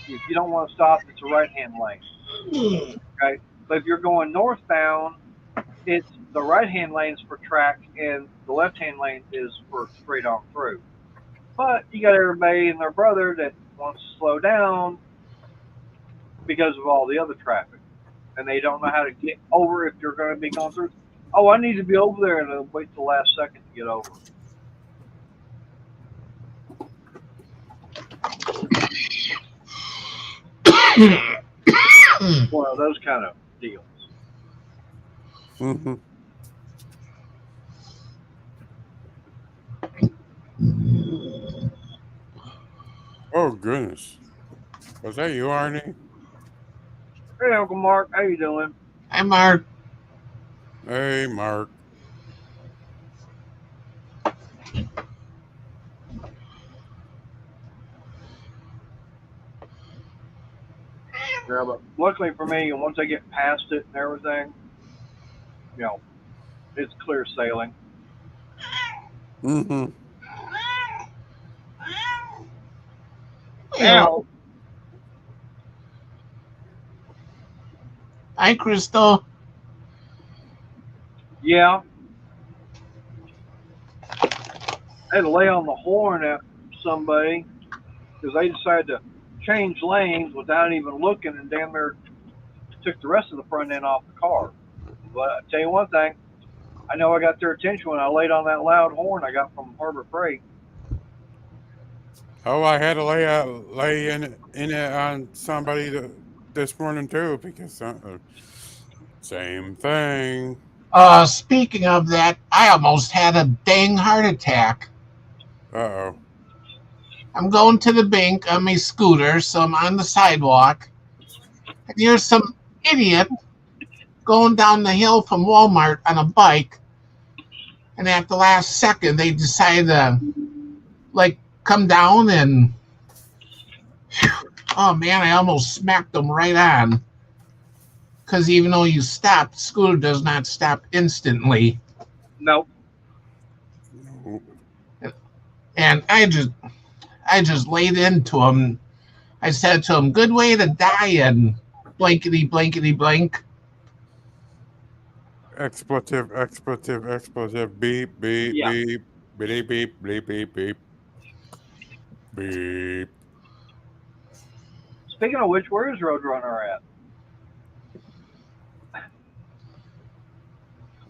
if you don't want to stop, it's a right-hand lane. Okay? But if you're going northbound, it's the right-hand lane is for track, and the left-hand lane is for straight on through. But you got everybody and their brother that wants to slow down because of all the other traffic, and they don't know how to get over if you're going to be going through. Oh, I need to be over there, and they'll wait till the last second to get over. One of those kind of deals. Mm-hmm. Oh, goodness. Was that you, Arnie? Hey, Uncle Mark, how you doing? Hi, Mark. Hey, Mark. Yeah, but luckily for me, once I get past it and everything, it's clear sailing. Mm-hmm. Yeah. Now, Hi, Crystal. Yeah, I had to lay on the horn at somebody because they decided to change lanes without even looking and damn near took the rest of the front end off the car. But I tell you one thing, I know I got their attention when I laid on that loud horn I got from Harbor Freight. Oh, I had to lay in it on somebody this morning too because same thing. Speaking of that, I almost had a dang heart attack. Uh-oh. I'm going to the bank on my scooter, so I'm on the sidewalk. And here's some idiot going down the hill from Walmart on a bike. And at the last second, they decide to, like, come down and, oh man, I almost smacked them right on. Because even though you stop, the scooter does not stop instantly. Nope. No. And I just laid into him. I said to him, "Good way to die," and blankety blankety blank. Expletive, expletive, expletive, beep, beep, Yeah. beep, beep, beep, beep, beep, beep, beep. Speaking of which, where is Roadrunner at? I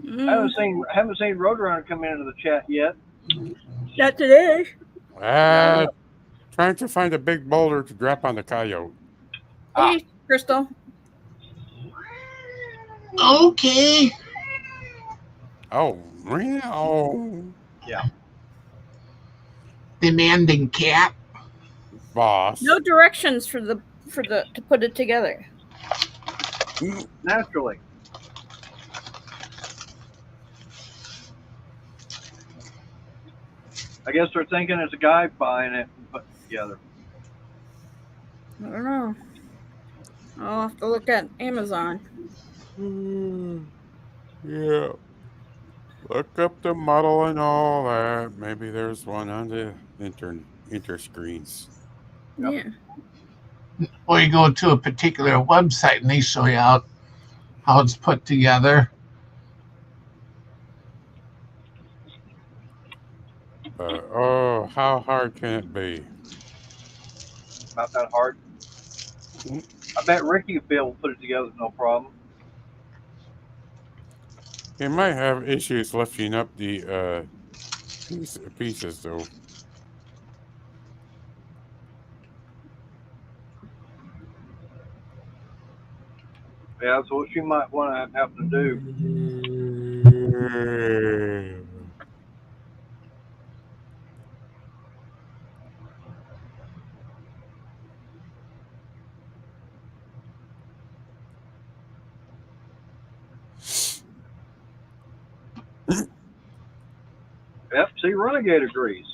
Mm, haven't seen Roadrunner come into the chat yet. not today. Ah, trying to find a big boulder to drop on the coyote. Hey, Crystal. Okay. Oh, meow. Yeah. Demanding cat. Boss. No directions for the to put it together. Naturally. I guess they're thinking it's a guy buying it and putting it together. I don't know. I'll have to look at Amazon. Yeah. Look up the model and all that. Maybe there's one on the inter screens. Yep. Yeah. Or you go to a particular website and they show you how it's put together. Oh, how hard can it be? Not that hard. I bet Ricky would be able to put it together no problem. It might have issues lifting up the pieces though. Yeah, that's what you might want to have to do. Yep, see, Renegade agrees.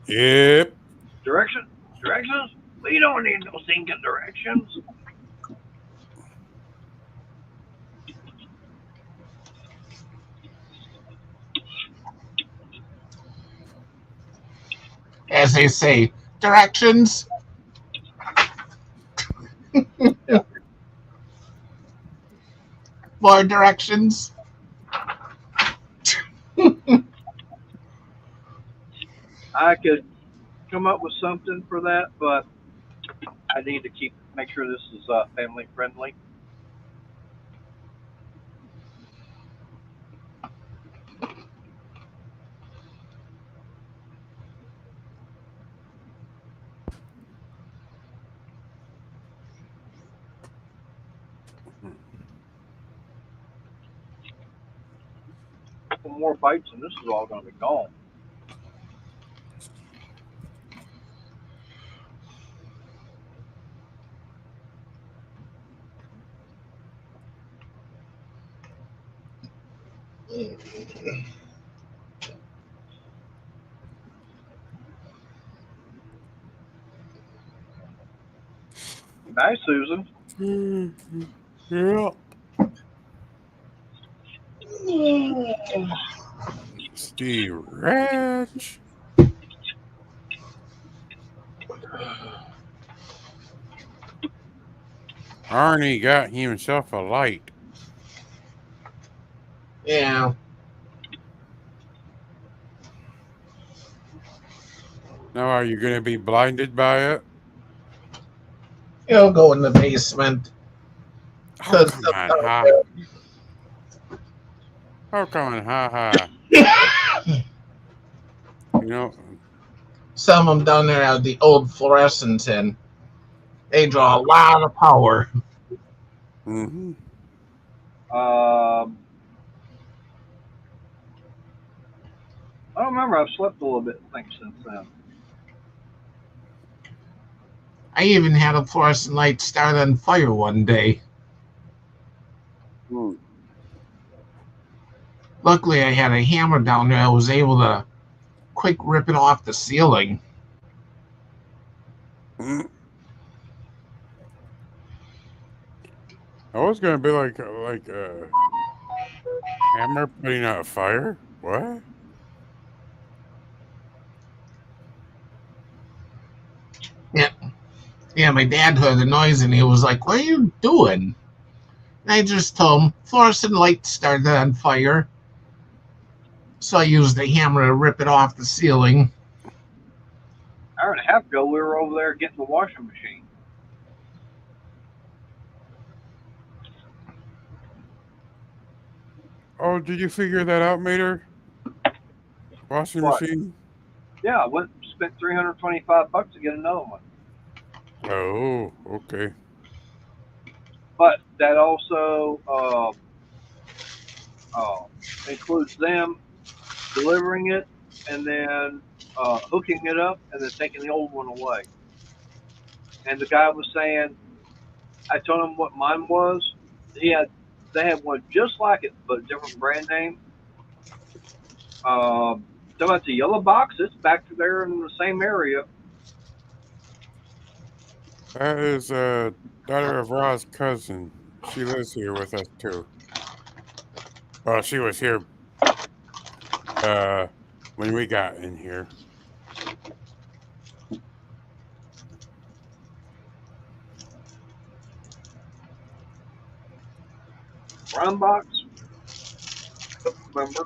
Yep. Directions? We don't need no thinking directions. As they say, directions. Yeah. More directions. I could come up with something for that, but I need to make sure this is family friendly. For more bites, and this is all going to be gone. Nice, Susan. Yeah. Steve Ratch. Arnie got himself a light. Yeah. Now, are you going to be blinded by it? He'll go in the basement. Oh, Cause come on, ha. Oh, come on, ha ha. You know, some of them down there have the old fluorescents in. They draw a lot of power. mm-hmm. Um, I don't remember. I've slept a little bit, I think, since then. I even had a fluorescent light start on fire one day. Mm. Luckily, I had a hammer down there. I was able to quick rip it off the ceiling. Mm. I was going to be like a hammer putting out a fire? What? Yeah, yeah. My dad heard the noise and he was like, "What are you doing?" And I just told him fluorescent light started on fire, so I used the hammer to rip it off the ceiling. Hour and a half ago, we were over there getting the washing machine. Oh, did you figure that out, Mater? Washing What? machine? Yeah, I went and spent $325 to get another one. Oh, okay. But that also uh, includes them delivering it and then hooking it up and then taking the old one away. And the guy was saying, I told him what mine was. He had, they had one just like it, but a different brand name. Talking about the yellow box, it's back to there in the same area. That is daughter of Ra's cousin. She lives here with us too. Well, she was here uh when we got in here. Brown box, remember?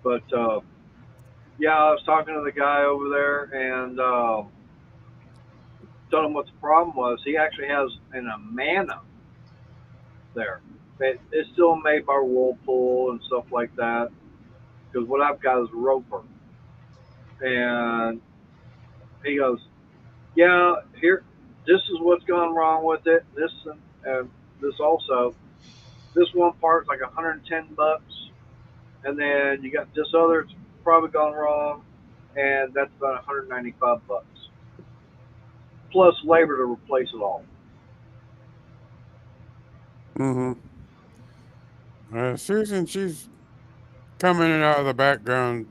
But yeah, I was talking to the guy over there and told him what the problem was. He actually has an Amana there. It's still made by Whirlpool and stuff like that. Because what I've got is a Roper. And he goes, yeah, here, this is what's gone wrong with it. This and this also. This one part's like $110, and then you got this other. It's probably gone wrong, and that's about $195 plus labor to replace it all. Mm-hmm. Susan, she's come in and out of the background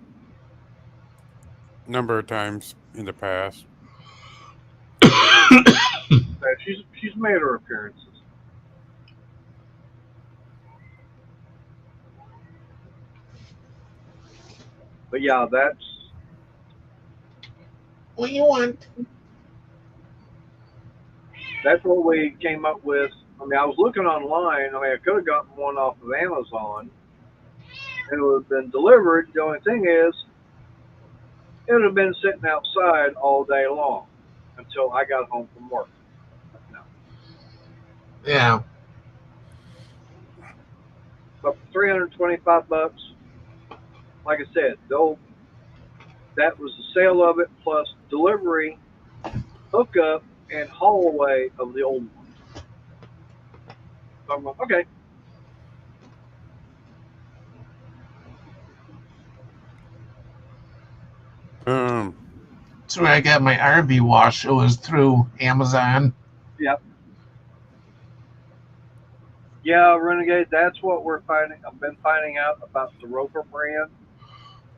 number of times in the past. She's made her appearances. But yeah, What do you want? that's what we came up with. I mean, I was looking online. I mean, I could have gotten one off of Amazon, and it would have been delivered. The only thing is, it would have been sitting outside all day long until I got home from work. No. Yeah. But for $325, like I said, though that was the sale of it plus delivery, hookup, and haul away of the old one. So I'm like, okay. Um, That's where I got my RV wash. It was through Amazon. Yeah. Yeah, Renegade, that's what we're finding. I've been finding out about the Roper brand.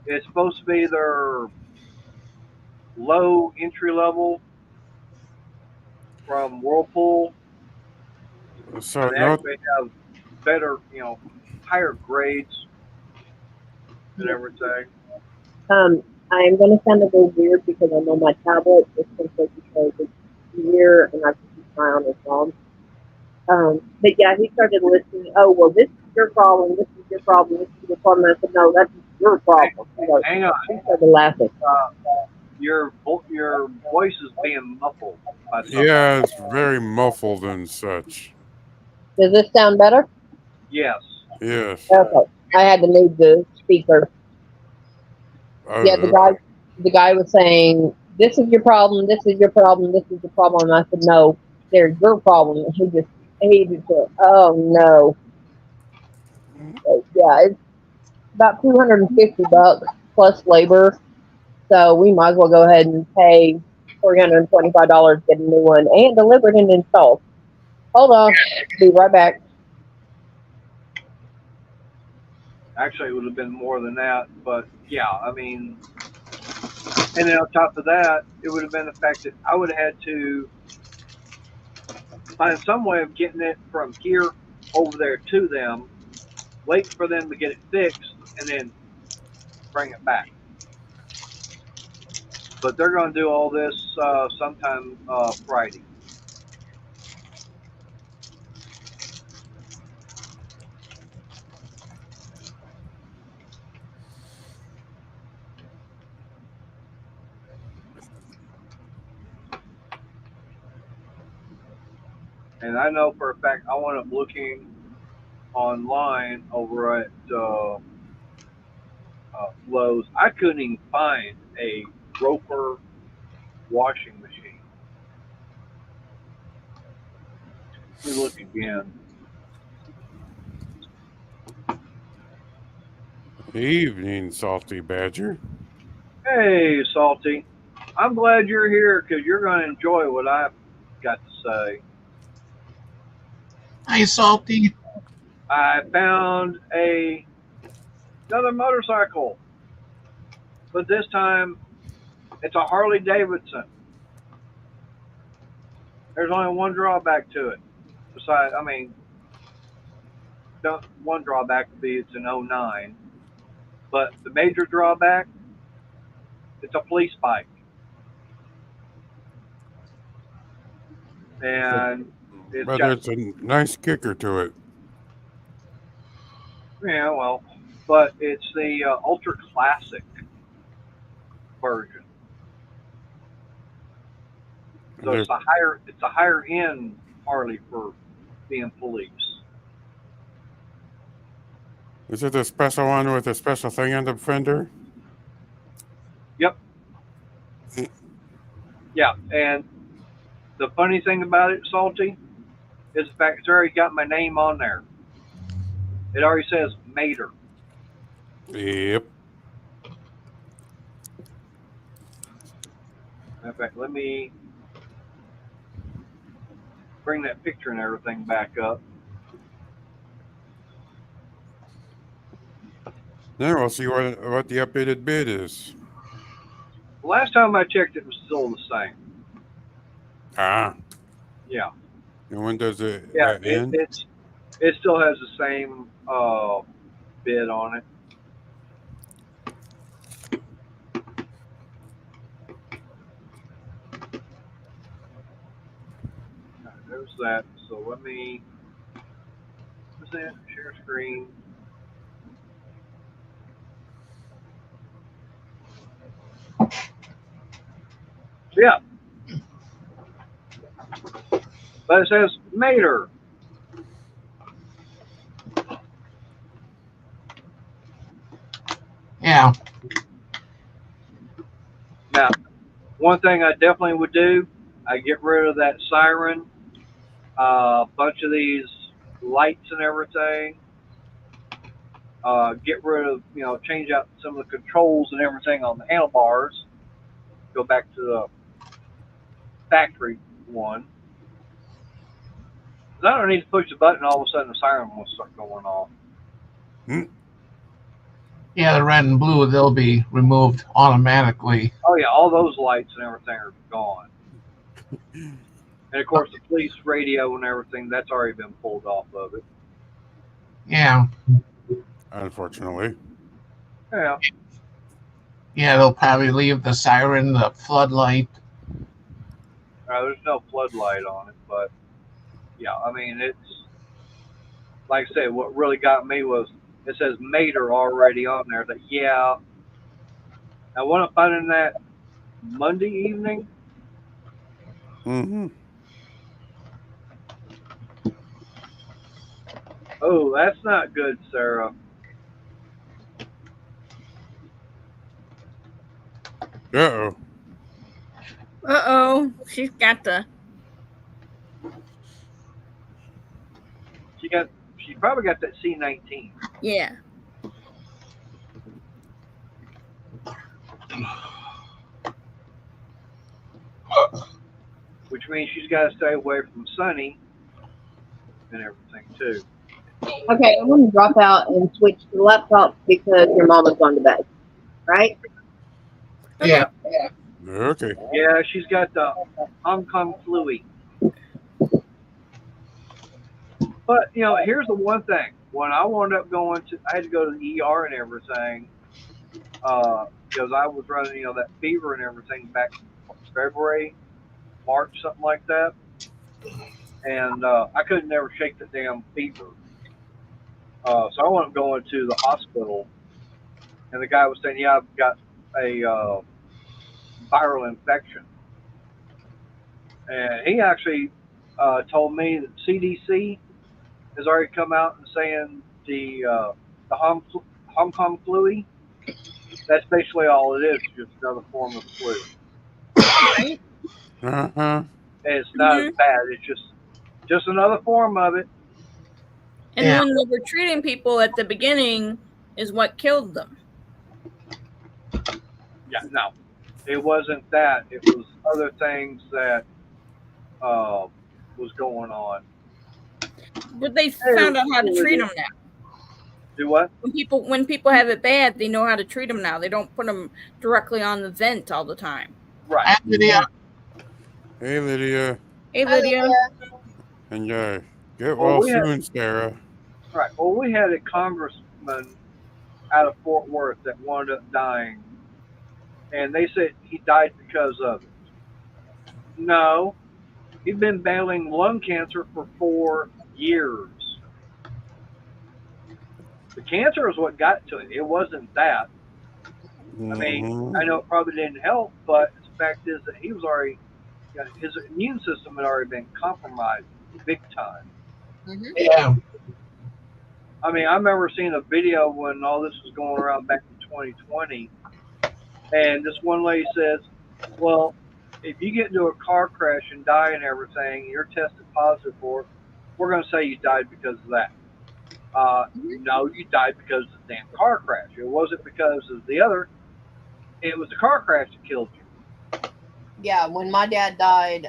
It's supposed to be their low entry level from Whirlpool, so and they no, actually have better, higher grades. and everything. I am going to sound a little weird because I'm on my tablet. It's simply because it's here and I can keep my eye on his phone. But yeah, he started listening. Oh, well, this is your problem. This is your problem. This is your problem. I said, no, that's your problem. Hang on. He started laughing. Your voice is being muffled by something. Yeah, it's very muffled and such. Does this sound better? Yes. Yes. Okay. I had to move the speaker. Yeah, the guy was saying, this is your problem, this is your problem, this is your problem. And I said, no, they're your problem. And he just said, oh no. So, yeah, it's about $250 plus labor. So we might as well go ahead and pay $325 to get a new one and delivered and installed. Hold on. Be right back. Actually, it would have been more than that, but yeah, I mean, and then on top of that, it would have been the fact that I would have had to find some way of getting it from here over there to them, wait for them to get it fixed, and then bring it back. But they're going to do all this sometime Friday. And I know for a fact I wound up looking online over at Lowe's. I couldn't even find a Roper washing machine. Let me look again. Evening, Salty Badger. Hey, Salty. I'm glad you're here because you're going to enjoy what I've got to say. Hi, Salty. I found another motorcycle, but this time it's a Harley Davidson. There's only one drawback to it. Besides, I mean, one drawback would be it's an '09, but the major drawback, it's a police bike. And it's But got, there's a nice kicker to it. yeah, well, but it's the ultra classic version. So it's a higher end Harley for being police. Is it the special one with a special thing on the fender? Yep. Yeah, and the funny thing about it, Salty, is the fact it's already got my name on there. It already says Mater. Yep. In fact, let me bring that picture and everything back up. Then we'll see what the updated bid is. The last time I checked, it was still the same. Ah. Yeah. And when does it end? It still has the same bid on it. There's that. So let me present, share screen. Yeah. But it says Mater. Yeah. Now, one thing I definitely would do, I get rid of that siren, a bunch of these lights and everything. Get rid of, change out some of the controls and everything on the handlebars. Go back to the factory one. I don't need to push the button, all of a sudden the siren will start going off. Yeah, the red and blue, they'll be removed automatically. Oh yeah, all those lights and everything are gone. And of course the police radio and everything, that's already been pulled off of it. Yeah. Unfortunately. Yeah. Yeah, they'll probably leave the siren, the floodlight. There's no floodlight on it, but yeah, I mean, it's like I said. What really got me was it says Mater already on there. That yeah. I want to find in that Monday evening. Mm-hmm. Oh, that's not good, Sarah. Uh-oh. Uh-oh. She's got the... She got. She probably got that C19, Yeah. which means she's got to stay away from Sunny and everything too. Okay, I'm going to drop out and switch to the laptop because your mama's gone to bed, right? Yeah. Okay. Yeah, she's got the Hong Kong flu. But here's the one thing. When I wound up going to, I had to go to the ER and everything, because I was running, that fever and everything back in February, March, something like that, and I couldn't never shake the damn fever. So I wound up going to the hospital, and the guy was saying, "Yeah, I've got a viral infection," and he actually told me that CDC has already come out and saying the Hong Kong flu. That's basically all it is, just another form of the flu. Right. Uh-huh. And it's not as bad. It's just another form of it. And Yeah. when they were treating people at the beginning is what killed them. Yeah, no, it wasn't that. It was other things that was going on. But they found out how to treat them now. Do what? When people have it bad, they know how to treat them now. They don't put them directly on the vent all the time. Right. And Lydia, Hey, Lydia. Hey, Lydia. And get Well, well we had soon, Sarah. right. Well, we had a congressman out of Fort Worth that wound up dying, and they said he died because of it. No, he'd been battling lung cancer for 4 years. The cancer is what got to it. It wasn't that. I mean, Mm-hmm. I know it probably didn't help, but the fact is that he was already, his immune system had already been compromised big time. yeah, I mean, I remember seeing a video when all this was going around back in 2020, and this one lady says, "Well, if you get into a car crash and die and everything, you're tested positive for it, we're going to say you died because of that." No, you died because of the damn car crash. It wasn't because of the other. It was the car crash that killed you. Yeah, when my dad died,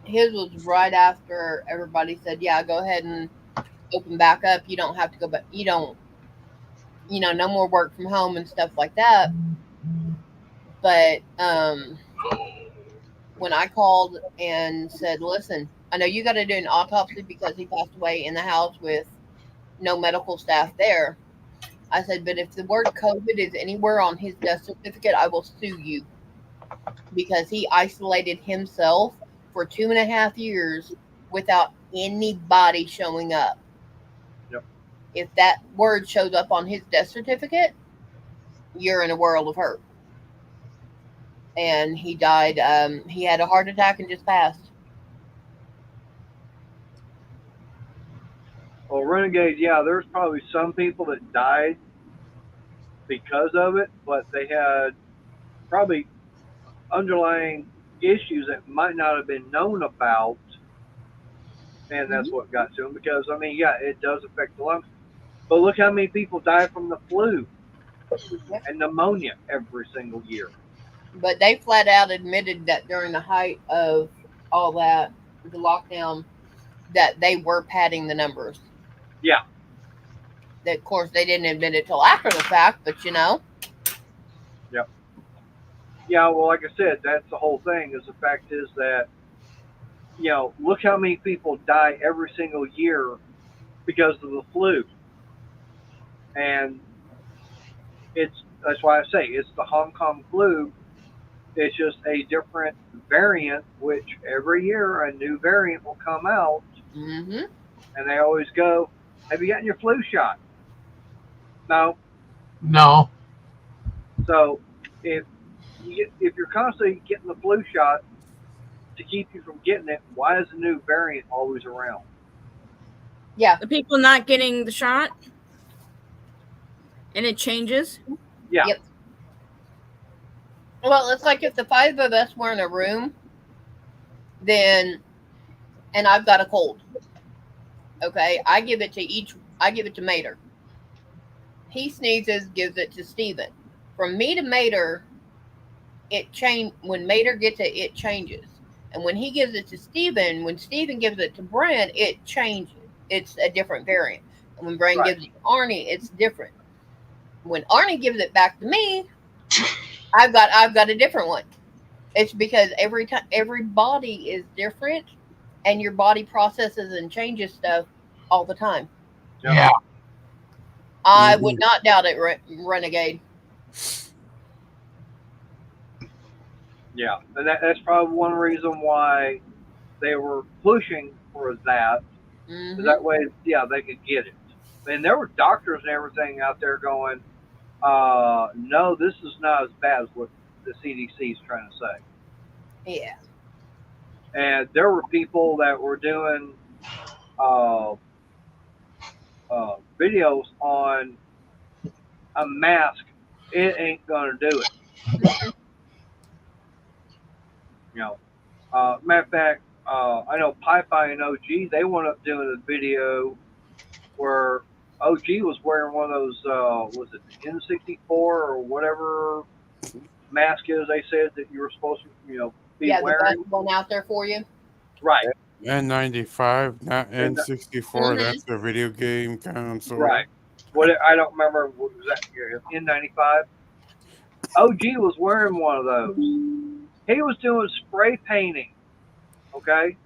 his was right after everybody said, "Yeah, go ahead and open back up. You don't have to go back. You don't, no more work from home and stuff like that." But when I called and said, "Listen, I know you got to do an autopsy because he passed away in the house with no medical staff there." I said, "But if the word COVID is anywhere on his death certificate, I will sue you because he isolated himself for 2.5 years without anybody showing up. Yep. If that word shows up on his death certificate, you're in a world of hurt." And he died. He had a heart attack and just passed. Well, Renegade, yeah, there's probably some people that died because of it, but they had probably underlying issues that might not have been known about, and that's what got to them. Because I mean, yeah, it does affect the lungs, but look how many people die from the flu and pneumonia every single year. But they flat out admitted that during the height of all that, the lockdown, that they were padding the numbers. Yeah, That, of course, they didn't admit it till after the fact, but yeah, yeah. Well, like I said, that's the whole thing. Is the fact is that look how many people die every single year because of the flu, and That's why I say it's the Hong Kong flu. It's just a different variant, which every year a new variant will come out, Mm-hmm. and they always go, "Have you gotten your flu shot?" No. No. So if if you're constantly getting the flu shot to keep you from getting it, why is the new variant always around? Yeah. The people not getting the shot, and it changes. Yeah. Yep. Well, it's like if the five of us were in a room, then, and I've got a cold. Okay, I give it to Mater. He sneezes, gives it to Steven. From me to Mater, when Mater gets it, it changes. And when he gives it to Steven, when Steven gives it to Brent, it changes. It's a different variant. And when Brent Right. gives it to Arnie, it's different. When Arnie gives it back to me, I've got a different one. It's because every body is different, and your body processes and changes stuff all the time. Yep. Yeah. I would not doubt it, Renegade. Yeah, and that's probably one reason why they were pushing for that. Mm-hmm. That way, yeah, they could get it. And there were doctors and everything out there going, no, this is not as bad as what the CDC is trying to say. Yeah. And there were people that were doing uh, videos on a mask. It ain't gonna do it. You know. Matter of fact, I know Pi and OG. They wound up doing a video where OG was wearing one of those. Was it the N64 or whatever mask is? They said that you were supposed to, be Yeah, the best wearing. one out there for you. Right. N95, not And N64. Mhm. That's a video game console. right. What I don't remember what was that N95. OG was wearing one of those. He was doing spray painting. Okay.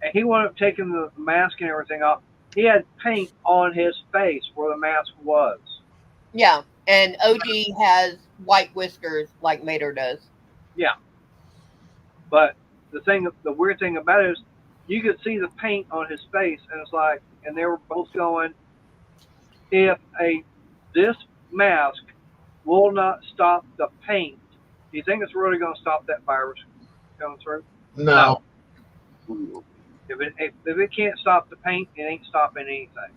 And he wound up taking the mask and everything off. He had paint on his face where the mask was. Yeah, and OG has white whiskers like Mater does. Yeah, but the weird thing about it is, you could see the paint on his face, and it's like, and they were both going, if this mask will not stop the paint, do you think it's really going to stop that virus coming through? No. If it can't stop the paint, it ain't stopping anything.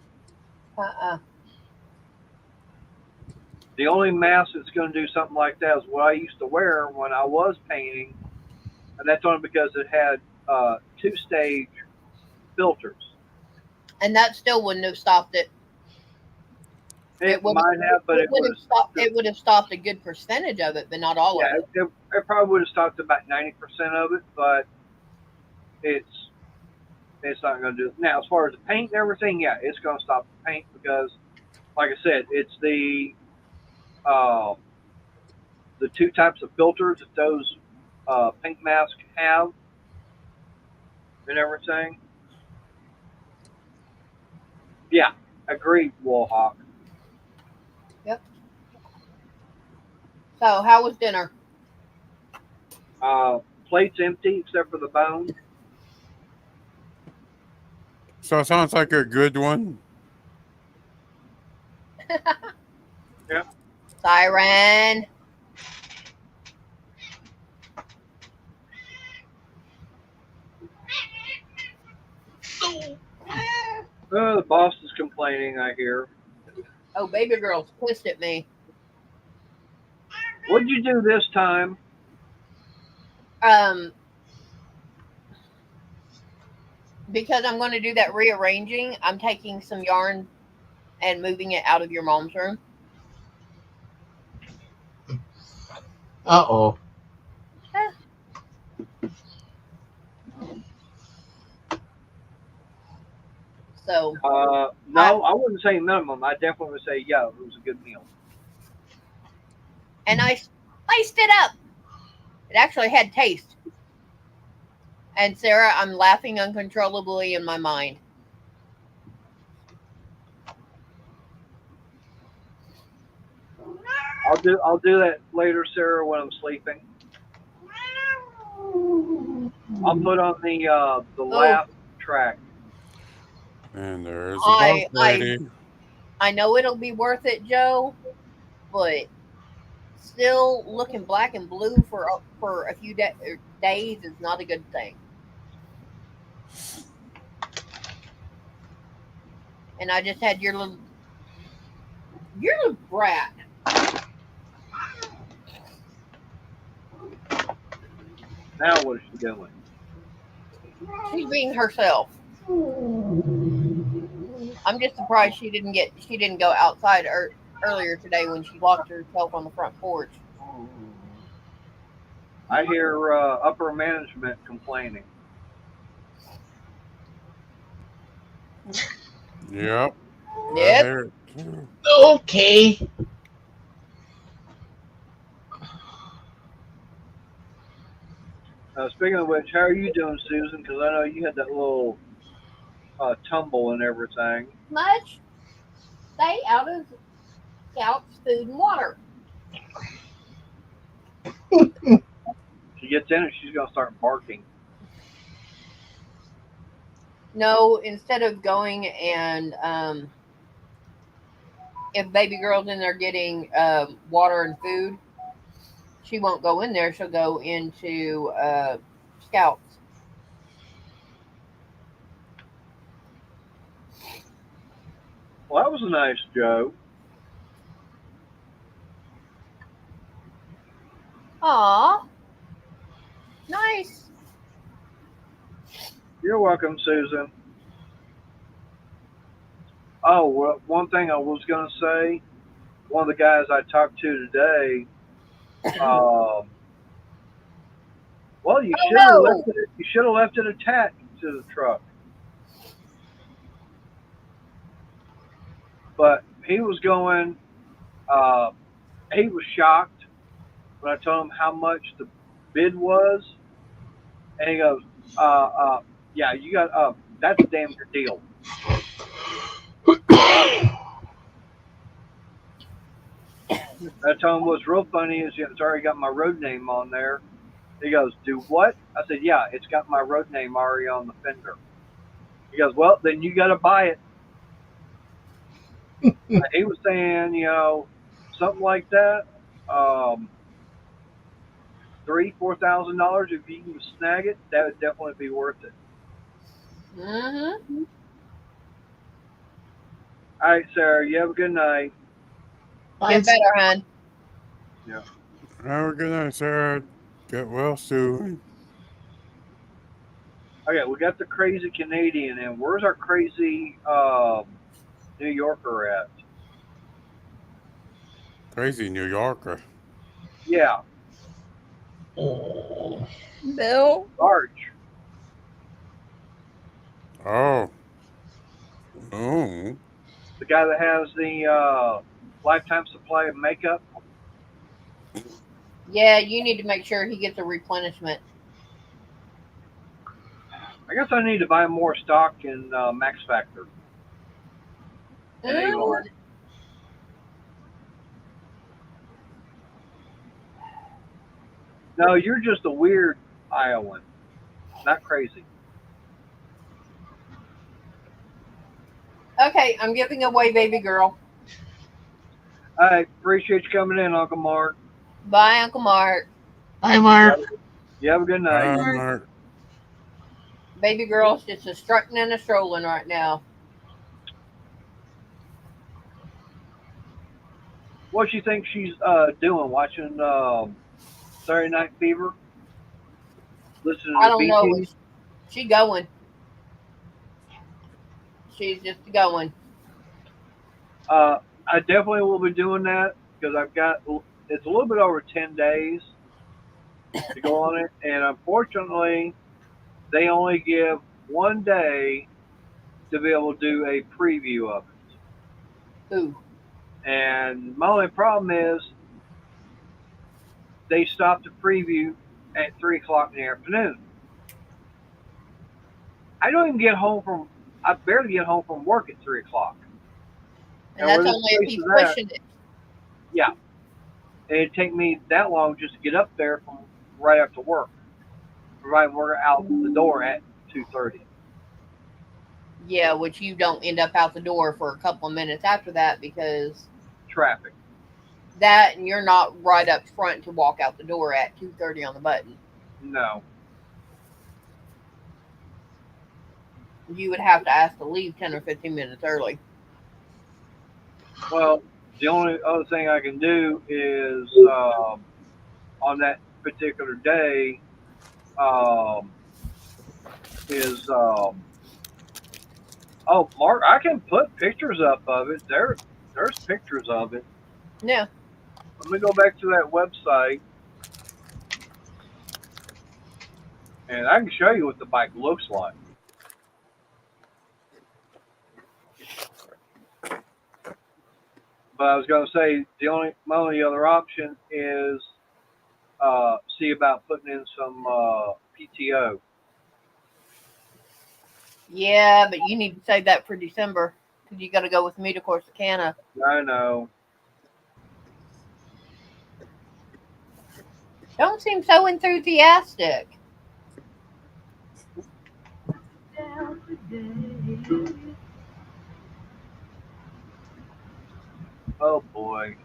The only mask that's going to do something like that is what I used to wear when I was painting, and that's only because it had 2-stage filters. And that still wouldn't have stopped it. It might have, but it would have stopped. It would have stopped a good percentage of it, but not all of it. it probably would have stopped about 90% of it, but it's not going to do it. Now, as far as the paint and everything, yeah, it's going to stop the paint because, like I said, it's the 2 types of filters that those paint masks have and everything. Yeah, agreed, Warhawk. Yep. So, how was dinner? Plate's empty except for the bones. So it sounds like a good one. Yeah. Siren. The boss is complaining, I hear. Oh, baby girl's pissed at me. What'd you do this time? Because I'm going to do that rearranging, I'm taking some yarn and moving it out of your mom's room. Uh-oh. So. No, I wouldn't say minimum. I definitely would say, yeah, it was a good meal. And I spiced it up. It actually had taste. And Sarah, I'm laughing uncontrollably in my mind. I'll do that later, Sarah, when I'm sleeping. I'll put on the Oh, laugh track. And there's a bug lady. I know it'll be worth it, Joe, but still looking black and blue for a few days is not a good thing. And I just had your little brat. Now what is she doing? She's being herself. I'm just surprised she didn't go outside earlier today when she locked herself on the front porch. I hear upper management complaining. Yep. I Yep. hear it too. Okay. Speaking of which, how are you doing, Susan? Because I know you had that little tumble and everything. Much. Stay out of Scout's food and water. She gets in it, she's gonna start barking. No, instead of going and if baby girl's in there getting water and food, she won't go in there. She'll go into Scouts. Well, that was a nice joke. Aw, nice. You're welcome, Susan. Oh, well, one thing I was gonna say. One of the guys I talked to today. Well, you Oh should have left no. it. You should have left it attached to the truck. But he was going. Uh, he was shocked when I told him how much the bid was, and he goes, "Yeah, you got. That's a damn good deal." I told him what's real funny is it's already got my road name on there. He goes, "Do what?" I said, "Yeah, it's got my road name already on the fender." He goes, "Well, then you got to buy it." He was saying, something like that. $3,000-4,000 if you can snag it, that would definitely be worth it. Mm-hmm. All right, Sarah, you have a good night. Get better, hon. Yeah. Have a good night, Sarah. Get well soon. Okay, we got the crazy Canadian in. Where's our crazy New Yorker at? Crazy New Yorker. Yeah, Bill. Arch. Oh. Oh. The guy that has the lifetime supply of makeup. Yeah, you need to make sure he gets a replenishment. I guess I need to buy more stock in Max Factor and Avon. No, you're just a weird Iowan, not crazy. Okay, I'm giving away baby girl. I appreciate you coming in, Uncle Mark. Bye, Uncle Mark. Hi, Mark. You have a good night. Mark. Baby girl's just a strutting and a strolling right now. What you think she's doing? Watching Saturday Night Fever? Listening I to don't know. BT? She going. She's just going. I definitely will be doing that because it's a little bit over 10 days to go on it, and unfortunately, they only give 1 day to be able to do a preview of it. Ooh. And my only problem is they stopped the preview at 3 o'clock in the afternoon. I don't even get home from. I barely get home from work at 3 o'clock. And that's only if he's pushing it. Yeah. it'd take me that long just to get up there from right after work. Providing we're out the door at 2:30. Yeah, which you don't end up out the door for a couple of minutes after that because Traffic. that and you're not right up front to walk out the door at 2:30 on the button. No. You would have to ask to leave 10 or 15 minutes early. Well, the only other thing I can do is on that particular day um, is oh, Mark, I can put pictures up of it. There's pictures of it. Yeah. Let me go back to that website and I can show you what the bike looks like. But I was going to say my only other option is see about putting in some PTO. Yeah, but you need to save that for December because you got to go with me to Corsicana. I know. Don't seem so enthusiastic. Oh boy.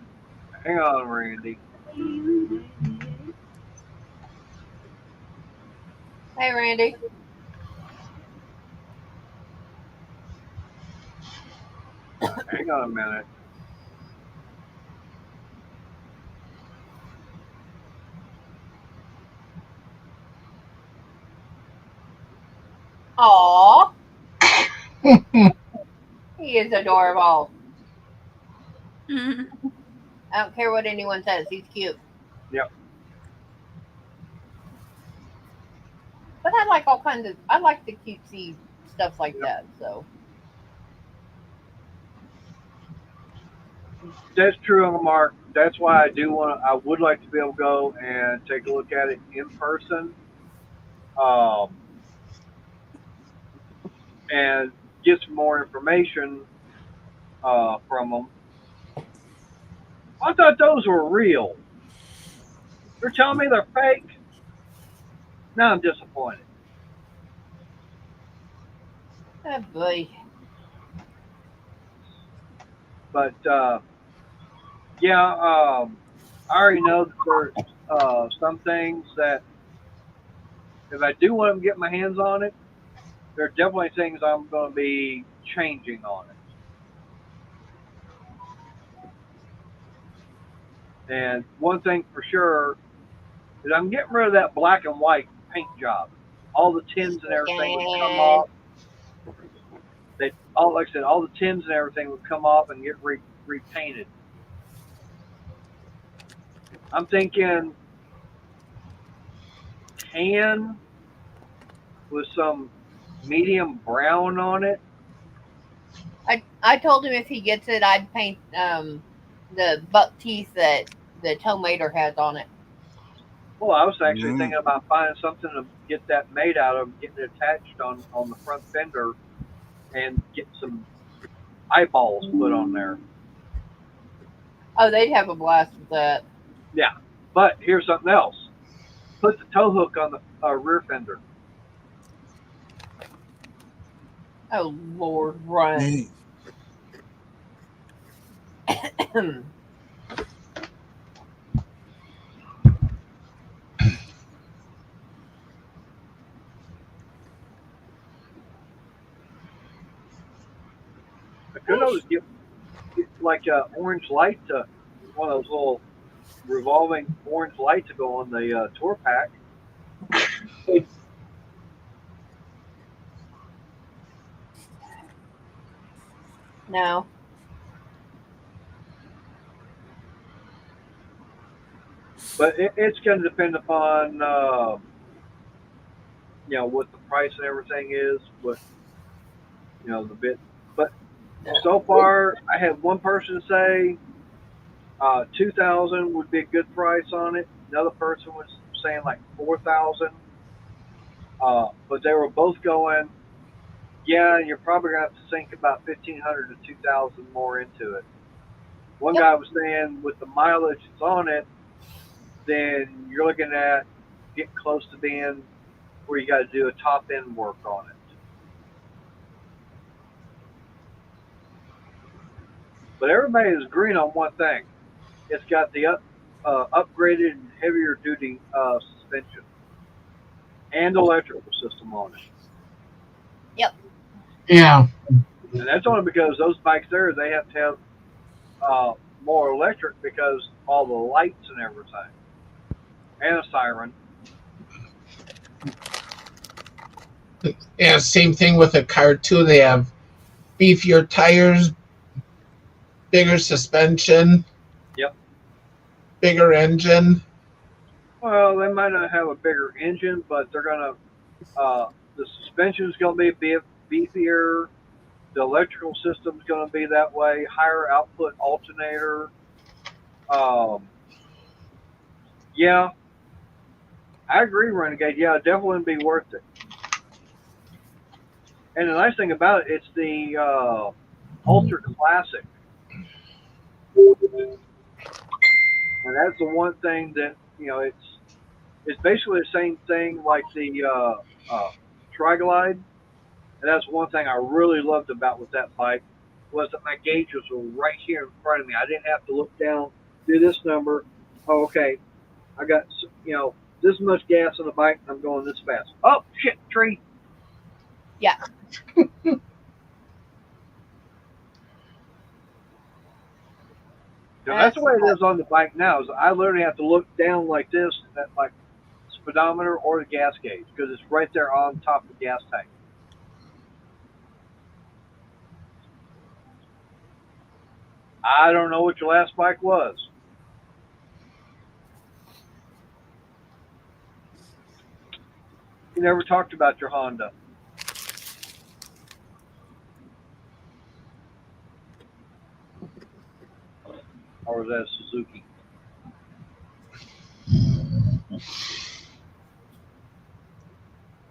Hang on, Randy. Hey, Randy. Hang on a minute. Aw. He is adorable. I don't care what anyone says. He's cute. Yep. But I like all kinds of. I like the cutesy stuff like Yep. that. So. That's true, Uncle Mark. That's why I would like to be able to go and take a look at it in person, um, and get some more information from them. I thought those were real. You're telling me they're fake? Now I'm disappointed. Oh boy. But yeah, I already know that there's some things that if I do want to get my hands on it, there are definitely things I'm going to be changing on it. And one thing for sure is I'm getting rid of that black and white paint job. All the tins and everything would come And off. Like I said, all the tins and everything would come off and get repainted. I'm thinking tan with some medium brown on it. I told him if he gets it, I'd paint the buck teeth that the tow mater has on it. Well, I was actually thinking about finding something to get that made out of, getting it attached on the front fender, and get some eyeballs put on there. Oh, they'd have a blast with that. Yeah, but here's something else. Put the tow hook on the rear fender. Oh Lord, run! I could always get like a orange light to one of those little revolving orange lights to go on the tour pack. No. But it's going to depend upon what the price and everything is, what the bit. But so far, I had one person say 2,000 would be a good price on it. Another person was saying like 4,000. But they were both going, yeah, you're probably gonna have to sink about 1,500 to 2,000 more into it. One Yep. guy was saying with the mileage that's on it, then you're looking at getting close to being where you got to do a top end work on it. But everybody is agreeing on one thing: it's got the upgraded and heavier duty suspension and electrical system on it. Yep. Yeah. And that's only because those bikes there, they have to have more electric because all the lights and everything, and a siren. Yeah, same thing with a car too. They have beefier tires, bigger suspension, Yep. bigger engine. Well, they might not have a bigger engine, but they're gonna. The suspension's gonna be beefier. The electrical system's gonna be that way. Higher output alternator. Um, yeah, I agree, Renegade. Yeah, it definitely would be worth it. And the nice thing about it, it's the Ultra Classic, and that's the one thing that it's basically the same thing like the Triglide, and that's one thing I really loved about with that bike was that my gauges were right here in front of me. I didn't have to look down, do this number. Oh, okay, I got this much gas on the bike. I'm going this fast. Oh shit, tree. Yeah. That's the way it is on the bike now. Is I literally have to look down like this at like speedometer or the gas gauge because it's right there on top of the gas tank. I don't know what your last bike was. You never talked about your Honda. Or was that a Suzuki?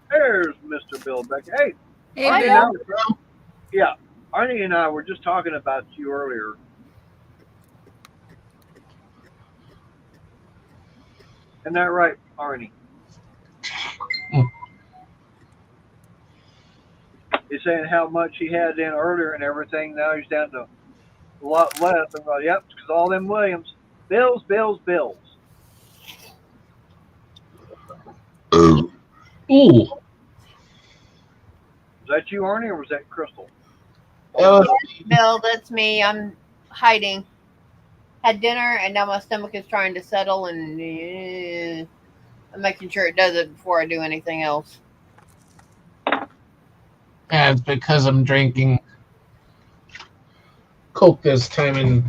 There's Mr. Bill Beck. Hey, Hey, Arnie Bill. and yeah, Arnie and I were just talking about you earlier. Isn't that right, Arnie? He's saying how much he had in earlier and everything. Now he's down to a lot less. I'm like, yep, because all them Williams. Bills, bills, bills. Ooh. Was that you, Arnie, or was that Crystal? Bill, that's me. I'm hiding. Had dinner, and now my stomach is trying to settle, and I'm making sure it does it before I do anything else. Yeah, it's because I'm drinking Coke this time and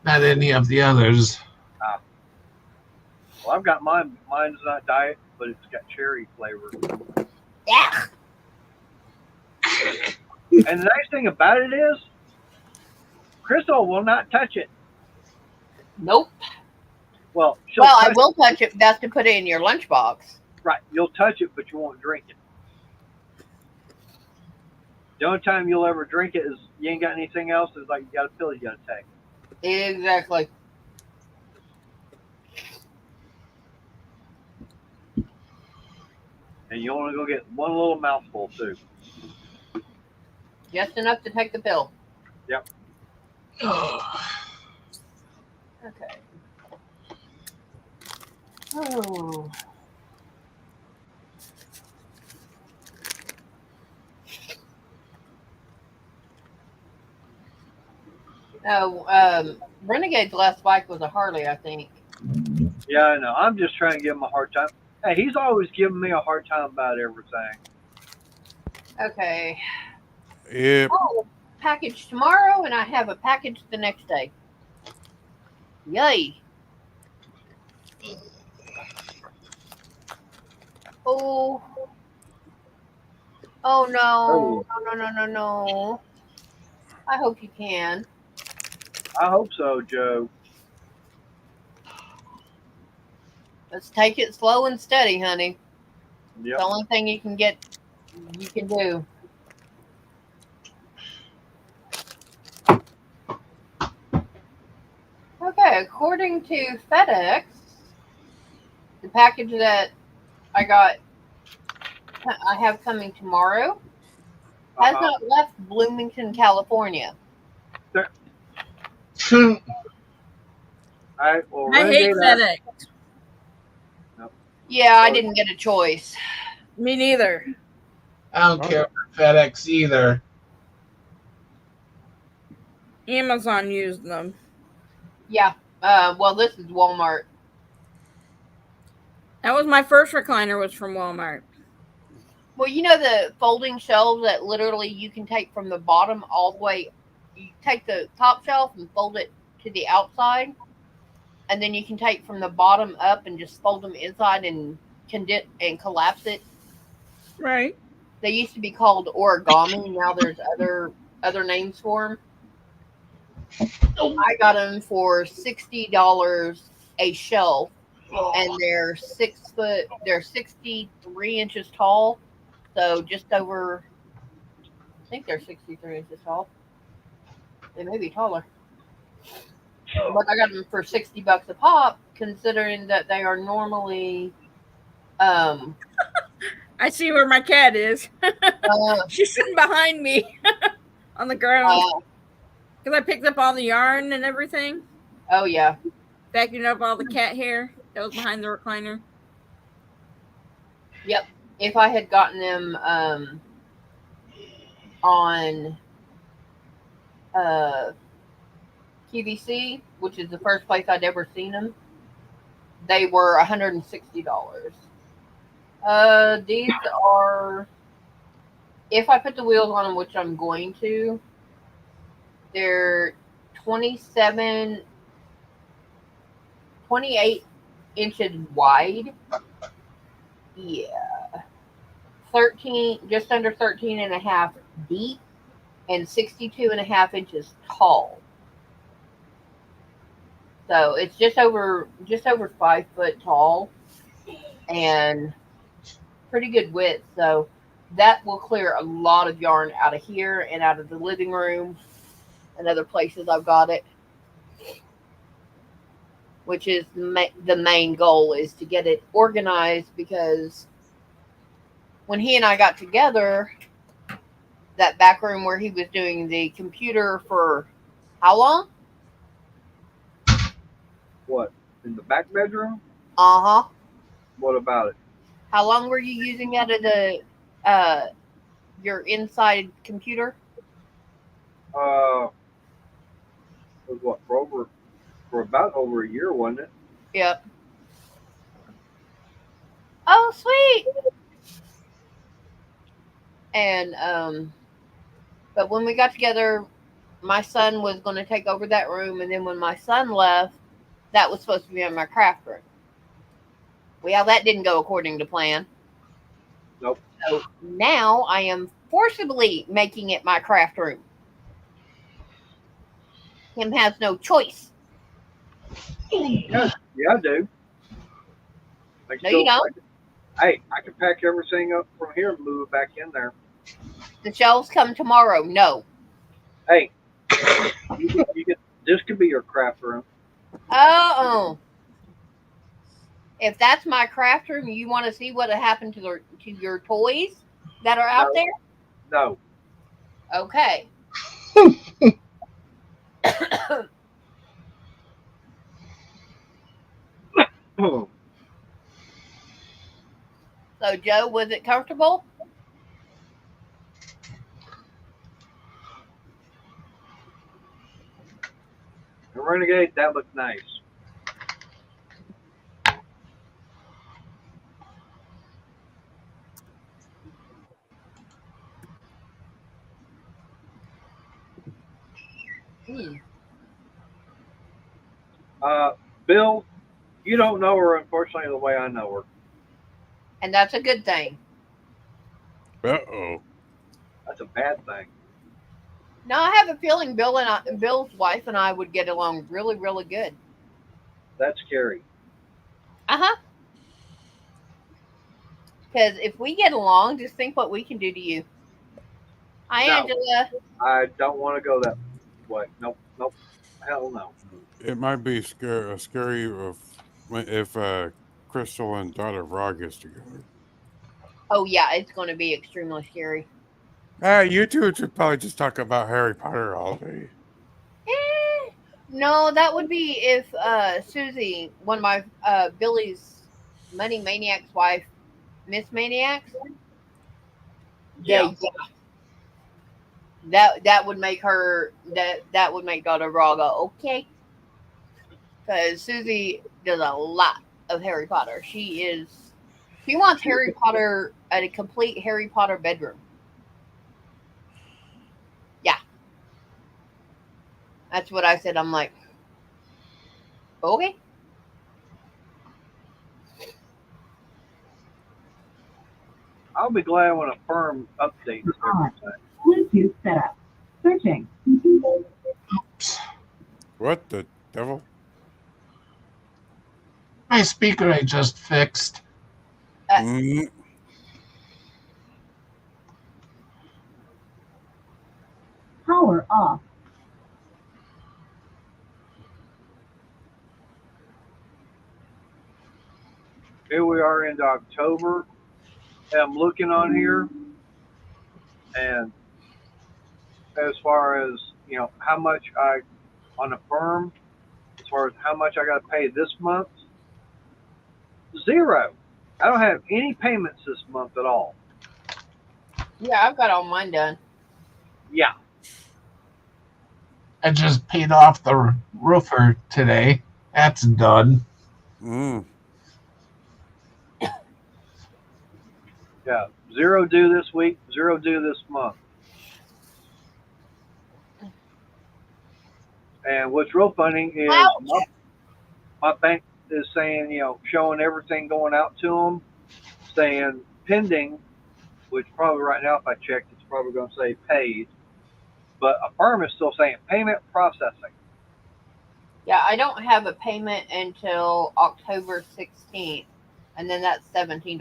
not any of the others. Well, I've got mine. Mine's not diet, but it's got cherry flavor. Yeah. And the nice thing about it is, Crystal will not touch it. Nope. Well, I will touch it. That's to put it in your lunchbox. Right, you'll touch it, but you won't drink it. The only time you'll ever drink it is you ain't got anything else. It's like you got a pill you got to take. Exactly. And you only go get one little mouthful too. Just enough to take the pill. Yep. Okay. Oh. Oh, Renegade's last bike was a Harley, I think. Yeah, I know. I'm just trying to give him a hard time. Hey, he's always giving me a hard time about everything. Okay. Yep. Oh, package tomorrow, and I have a package the next day. Yay. Oh. Oh, no. No. I hope you can. I hope so, Joe. Let's take it slow and steady, honey. Yep. The only thing you can do. according to FedEx, the package that I have coming tomorrow has not left Bloomington, California. All right. Well, I hate FedEx. Yeah, I didn't get a choice. Me neither. I don't care for FedEx either. Amazon used them. Yeah. Well, this is Walmart. That was my first recliner. Was from Walmart. Well, you know the folding shelves that literally you can take from the bottom all the way. You take the top shelf and fold it to the outside, and then you can take from the bottom up and just fold them inside and collapse it. Right. They used to be called origami. Now there's other names for them. I got them for $60 a shelf, and they're 6 foot. They're 63 inches tall, so just over. I think they're 63 inches tall. They may be taller, but I got them for $60 a pop, considering that they are normally. I see where my cat is. She's sitting behind me on the ground because I picked up all the yarn and everything. Oh yeah, vacuumed up all the cat hair that was behind the recliner. Yep. If I had gotten them on QVC, which is the first place I'd ever seen them, they were $160. These are, if I put the wheels on them, which I'm going to, they're 28 inches wide. Yeah. 13, just under 13 and a half deep, and 62 and a half inches tall. So it's just over 5 foot tall and pretty good width. So that will clear a lot of yarn out of here and out of the living room and other places I've got it. Which is the main goal, is to get it organized, because when he and I got together, that back room where he was doing the computer for how long? What? In the back bedroom? Uh-huh. What about it? How long were you using that at your inside computer? Was what, for about over a year, wasn't it? Yep. Oh, sweet. And but when we got together, my son was going to take over that room, and then when my son left, that was supposed to be in my craft room. Well, that didn't go according to plan. Nope. So now I am forcibly making it my craft room. Him has no choice. Yeah, I do. No, you don't. Hey, I can pack everything up from here and move it back in there. The shelves come tomorrow. No. Hey, this could be your craft room. Oh. If that's my craft room, you want to see what happened to your toys that are out there? No. Okay. So, Joe, was it comfortable? The Renegade, that looked nice. Bill, you don't know her, unfortunately, the way I know her. And that's a good thing. Uh-oh. That's a bad thing. No, I have a feeling Bill's wife and I would get along really, really good. That's scary. Uh-huh. Because if we get along, just think what we can do to you. Hi, No. Angela. I don't want to go that way. Nope. Hell no. it might be scary if Crystal and Daughter of Ra gets together. Oh yeah, it's going to be extremely scary. You two should probably just talk about Harry Potter all day. No, that would be if Susie, one of my Billy's money maniac's wife, Miss Maniacs. Yeah. That would make her that would make Daughter of Ra go okay, because Susie does a lot of Harry Potter. She wants Harry Potter at a complete Harry Potter bedroom. Yeah, that's what I said. I'm like, okay. I'll be glad when a firm updates everything. Bluetooth setup. Searching. Oops. What the devil? My speaker I just fixed. Mm, Power off. Here we are into October, and I'm looking on here, and as far as how much I on a firm, as far as how much I got to pay this month, zero. I don't have any payments this month at all. Yeah, I've got all mine done. Yeah. I just paid off the roofer today. That's done. mm. Yeah. Zero due this week, zero due this month. And what's real funny is my bank is saying, showing everything going out to them, saying pending, which probably right now, if I checked, it's probably going to say paid. But a firm is still saying payment processing. Yeah, I don't have a payment until October 16th, and then that's $17.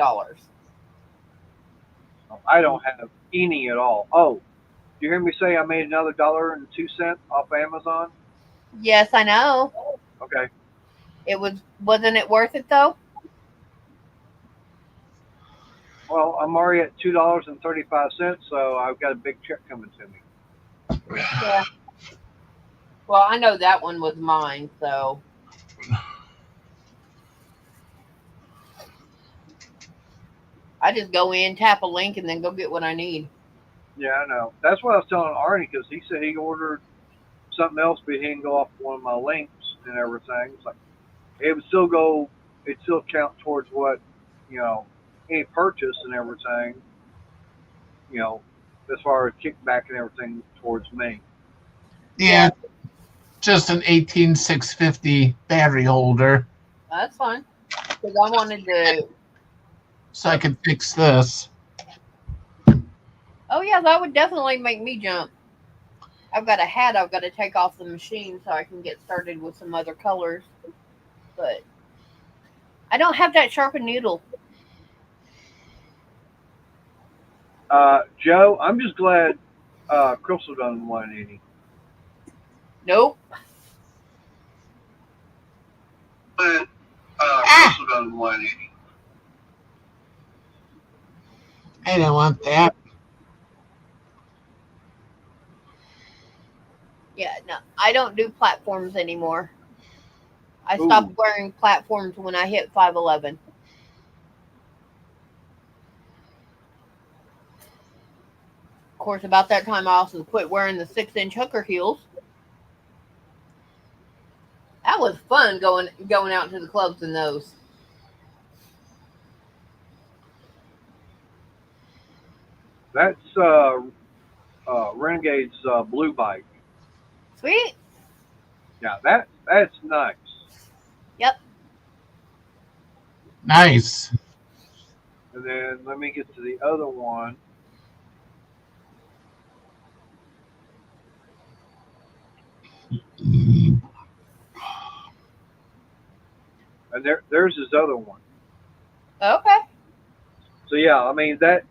I don't have any at all. Oh, did you hear me say I made another $1.02 off Amazon? Yes, I know. Okay. Wasn't it worth it though? Well, I'm already at $2.35, so I've got a big check coming to me. Yeah. Well, I know that one was mine, so. I just go in, tap a link, and then go get what I need. Yeah, I know. That's what I was telling Arnie, because he said he ordered something else, but he didn't go off one of my links and everything. It's like it would still count towards what, any purchase and everything, as far as kickback and everything towards me. Yeah, just an 18650 battery holder. That's fine. Because I wanted to. So I could fix this. Oh, yeah, that would definitely make me jump. I've got a hat I've got to take off the machine so I can get started with some other colors. But I don't have that sharpened needle. Joe, I'm just glad Crystal doesn't want any. Nope. Crystal doesn't want any. I didn't want that. Yeah, no, I don't do platforms anymore. I stopped wearing platforms when I hit 5'11". Of course, about that time, I also quit wearing the 6-inch hooker heels. That was fun going out to the clubs in those. That's Renegade's blue bike. Sweet. Yeah, that's nice. Yep. Nice. And then let me get to the other one. And there's his other one. Okay. So yeah, I mean that's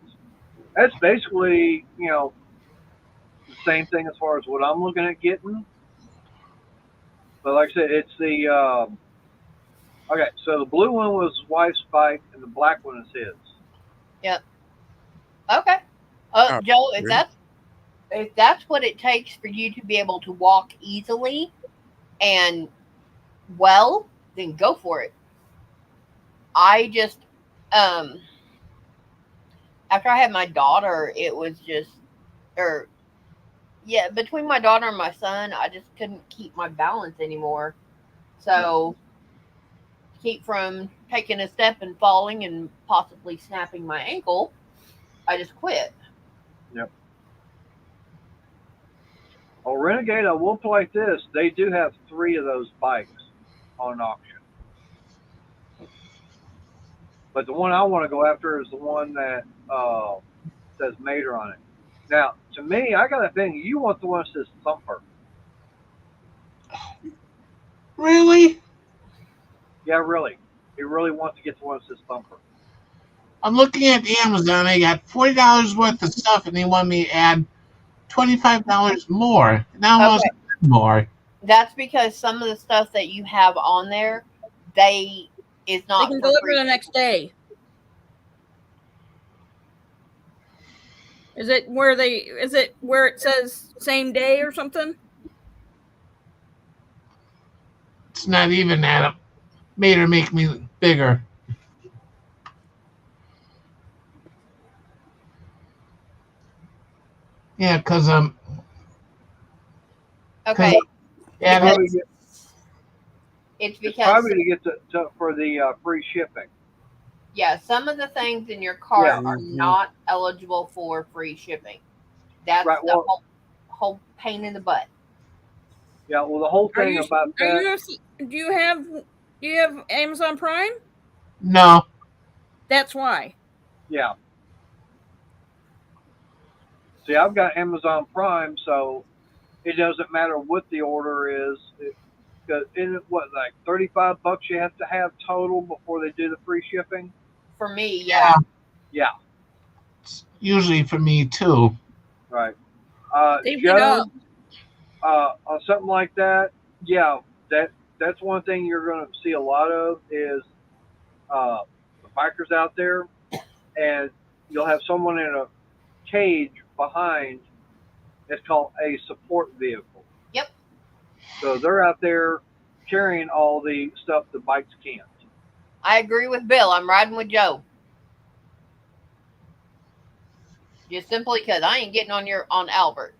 basically, the same thing as far as what I'm looking at getting. But like I said, it's the okay. So the blue one was his wife's bike, and the black one is his. Yep. Okay. Oh, Joe, good. if that's what it takes for you to be able to walk easily and well, then go for it. I just um after I had my daughter, it was just or yeah, between my daughter and my son, I just couldn't keep my balance anymore. Yep. So to keep from taking a step and falling and possibly snapping my ankle, I just quit. Yep. Oh, Renegade, I will play like this. They do have 3 of those bikes on auction. But the one I want to go after is the one that says Mater on it. Now, to me, I got a thing. You want the one that says Thumper. Really? Yeah, really. You really want to get the one that says Thumper. I'm looking at Amazon. I got $40 worth of stuff, and they want me to add $25 more. Now almost Okay. more. That's because some of the stuff that you have on there, they is They not can for deliver free. the next day. Is it where it says same day or something? It's not even that. Made her make me bigger. Yeah, because Okay. yeah, Probably Because get, it's it's because probably to get for the free shipping. yeah, some of the things in your Yeah. cart are not eligible for free shipping. That's Right. the Well, whole pain in the butt. yeah. Well, the whole thing about that. Do you have Amazon Prime? no. That's why. Yeah. See, I've got Amazon Prime, so it doesn't matter what the order is. Because isn't it what, like $35 you have to have total before they do the free shipping? For me, Yeah, yeah. Yeah. it's usually for me too. Right. They went Joe, up. on something like that, yeah, that's one thing you're going to see a lot of is uh, the bikers out there, and you'll have someone in a cage behind. It's called a support vehicle. Yep. So they're out there carrying all the stuff the bikes can't. I agree with Bill. I'm riding with Joe. Just simply because I ain't getting on Albert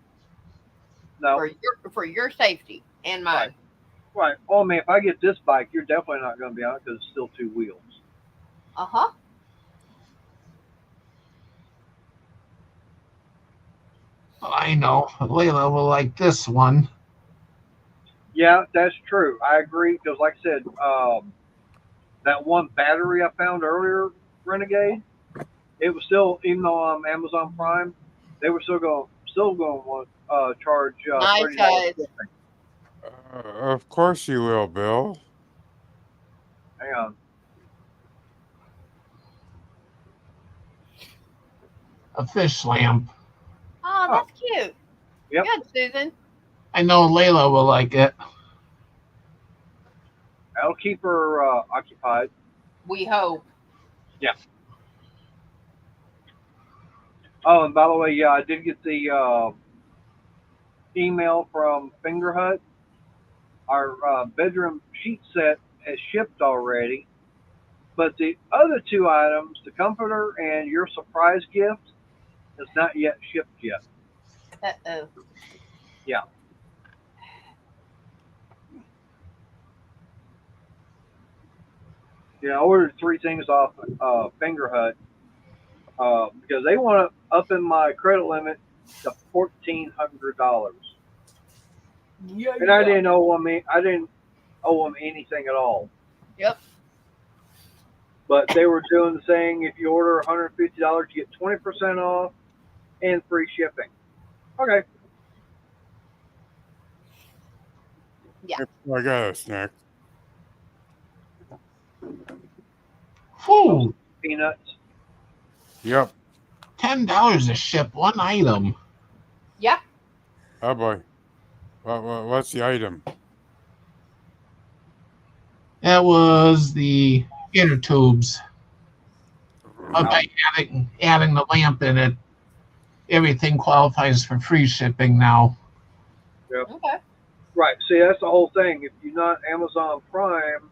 No, for your safety and right, mine. right. Oh man, if I get this bike, you're definitely not going to be on it because it's still 2 wheels. Uh-huh. I know. Layla will like this one. Yeah, that's true. I agree because, like I said, that one battery I found earlier, Renegade, it was still, even though I'm Amazon Prime, they were still going to want charge Nice $30 guys. shipping. Of course you will, Bill. Hang on. A fish lamp. Oh, Oh, that's cute. yep. Good, Susan. I know Layla will like it. That'll keep her occupied. We hope. Yeah. Oh, and by the way, yeah, I did get the email from Finger Hut. Our bedroom sheet set has shipped already, but the other 2 items, the comforter and your surprise gift, is not yet shipped yet. Uh-oh. Yeah. Yeah, I ordered 3 things off Finger Hut because they want to up in my credit limit to $1,400, Yeah, and I didn't owe them anything at all. Yep. But they were doing the thing: if you order $150, you get 20% off and free shipping. Okay. Yeah. I got a snack. Whew. Peanuts. Yep. $10 to ship one item. Yeah. Oh boy. What's the item? That was the inner tubes. But by adding the lamp in it, everything qualifies for free shipping now. Yep. Okay. Right. See, that's the whole thing. If you're not Amazon Prime,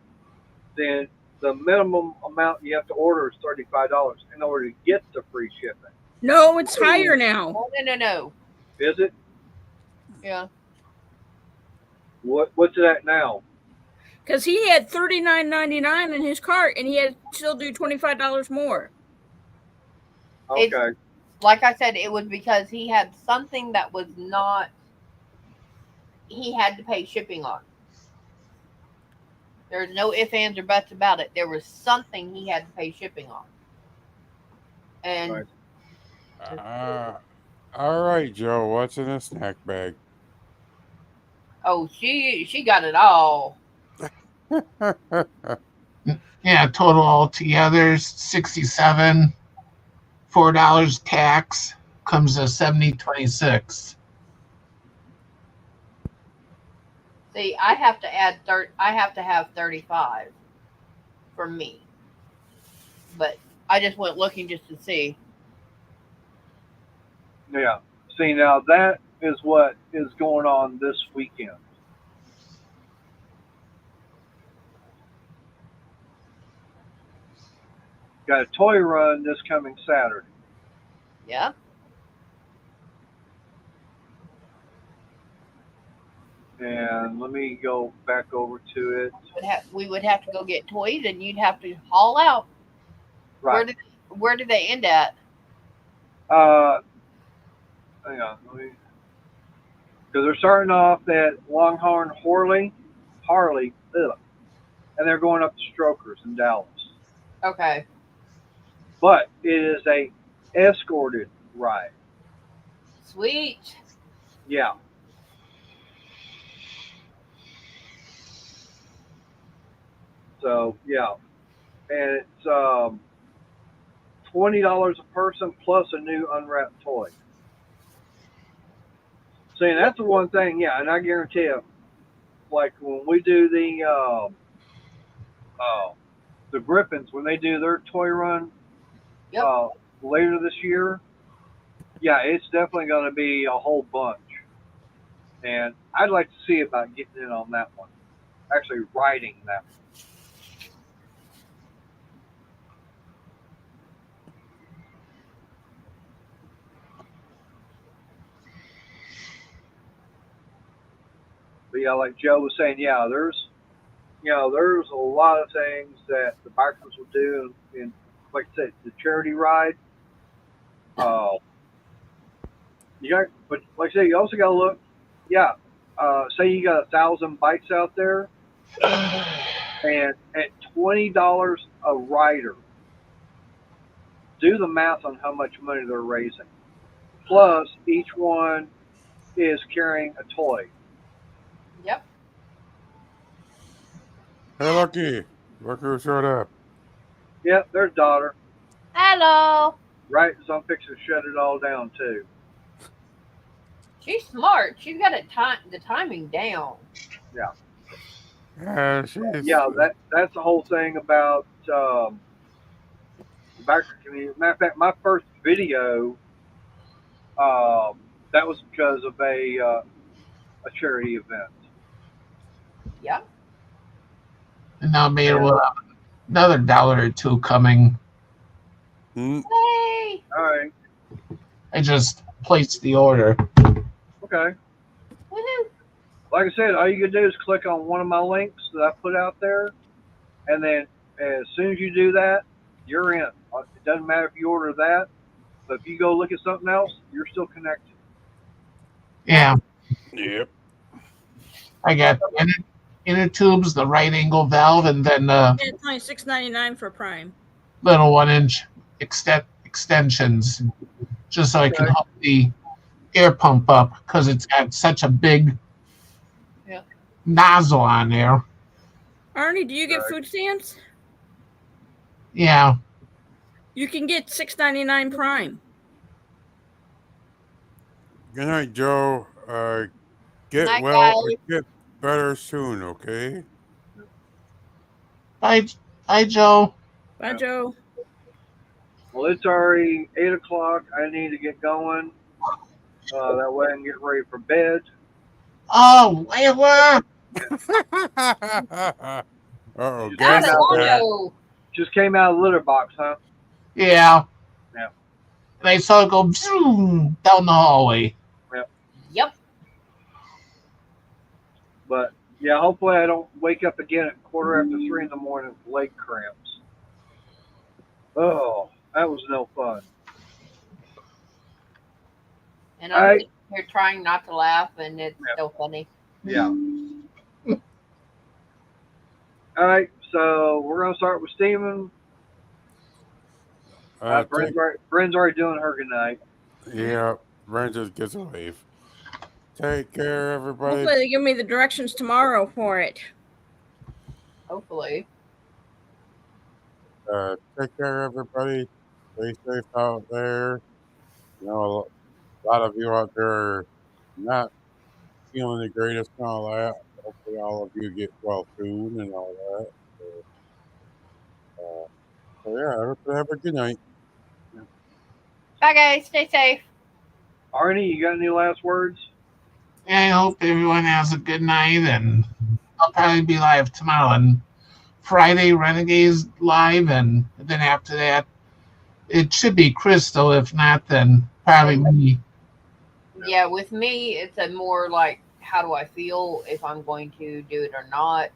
then the minimum amount you have to order is $35 in order to get the free shipping. No, it's higher now. Oh, no. Is it? Yeah. What's it at now? Because he had $39.99 in his cart, and he had to still do $25 more. Okay. Like I said, it was because he had something that was not. He had to pay shipping on. There's no ifs, ands, or buts about it. There was something he had to pay shipping on. And Right. All right, Joe. What's in the snack bag? oh, she got it all. Yeah, total altogether $67. $4 tax comes to $70.26. See, I have to add I have to have 35 for me. But I just went looking just to see. Yeah. See, now that is what is going on this weekend. Got a toy run this coming Saturday. Yeah. And let me go back over to it. We would have to go get toys, and you'd have to haul out. Right. Where do they end at? Hang on. Because they're starting off at Longhorn Harley, and they're going up to Strokers in Dallas. Okay. But it is a escorted ride. Sweet. Yeah. So yeah, and it's $20 a person plus a new unwrapped toy. See, and that's the one thing. Yeah, and I guarantee you, like when we do the Griffins, when they do their toy run Yep. later this year, yeah, it's definitely going to be a whole bunch. And I'd like to see about getting in on that one, actually riding that one. But yeah, like Joe was saying, yeah, there's a lot of things that the bikers will do, and like I said, the charity ride. But like I said, you also got to look. Yeah, say you got 1,000 bikes out there, and at $20 a rider, do the math on how much money they're raising. Plus, each one is carrying a toy. Yep. Hey, Lucky. Look who showed up. Yep, their daughter. Hello. Right as I'm fixing to shut it all down too. She's smart. She's got the timing down. Yeah. She's. Yeah, that's the whole thing about the biker community. Matter of fact, my first video, that was because of a charity event. Yep. And now maybe we'll have another dollar or two coming. Hmm. Hey. All right. I just placed the order. Okay. Woohoo. Like I said, all you can do is click on one of my links that I put out there, and then as soon as you do that, you're in. It doesn't matter if you order that, but if you go look at something else, you're still connected. Yeah, Yep. I got inner tubes, the right angle valve, and then It's only $6.99 for Prime. little 1-inch extensions, just so I can Okay. hook the air pump up because it's got such a big nozzle on there. Arnie, do you get Right. food stamps? Yeah, You can get $6.99 Prime. Good night, Joe. Get Night, well guys. and get better soon, okay? Bye, bye, Joe. Bye, Joe. Well, it's already 8 o'clock. I need to get going. That way I can get ready for bed. Oh, wait, what? Uh-oh, Just Not came guess that out. long that. ago. Just came out of the litter box, huh? Yeah. Yeah. And I saw it go zoom down the hallway. Yeah. Yep. But yeah, hopefully I don't wake up again at 3:15 in the morning with leg cramps. Oh, that was no fun. And All I'm right. sitting here trying not to laugh, and it's Yeah. so funny. Yeah. All right. So we're gonna start with Steven. Take, Bryn's already doing her good night. yeah, Brent just gets a wave. Take care, everybody. Hopefully they give me the directions tomorrow for it. Hopefully. Take care, everybody. Stay safe out there. You know, a lot of you out there are not feeling the greatest and all that. Hopefully, all of you get well soon and all that. So yeah, everybody have a good night. Bye, guys. Stay safe. Arnie, you got any last words? Yeah, I hope everyone has a good night, and I'll probably be live tomorrow and Friday Renegades live, and then after that, it should be Crystal. If not, then probably me. Yeah, with me, it's a more like, how do I feel if I'm going to do it or not?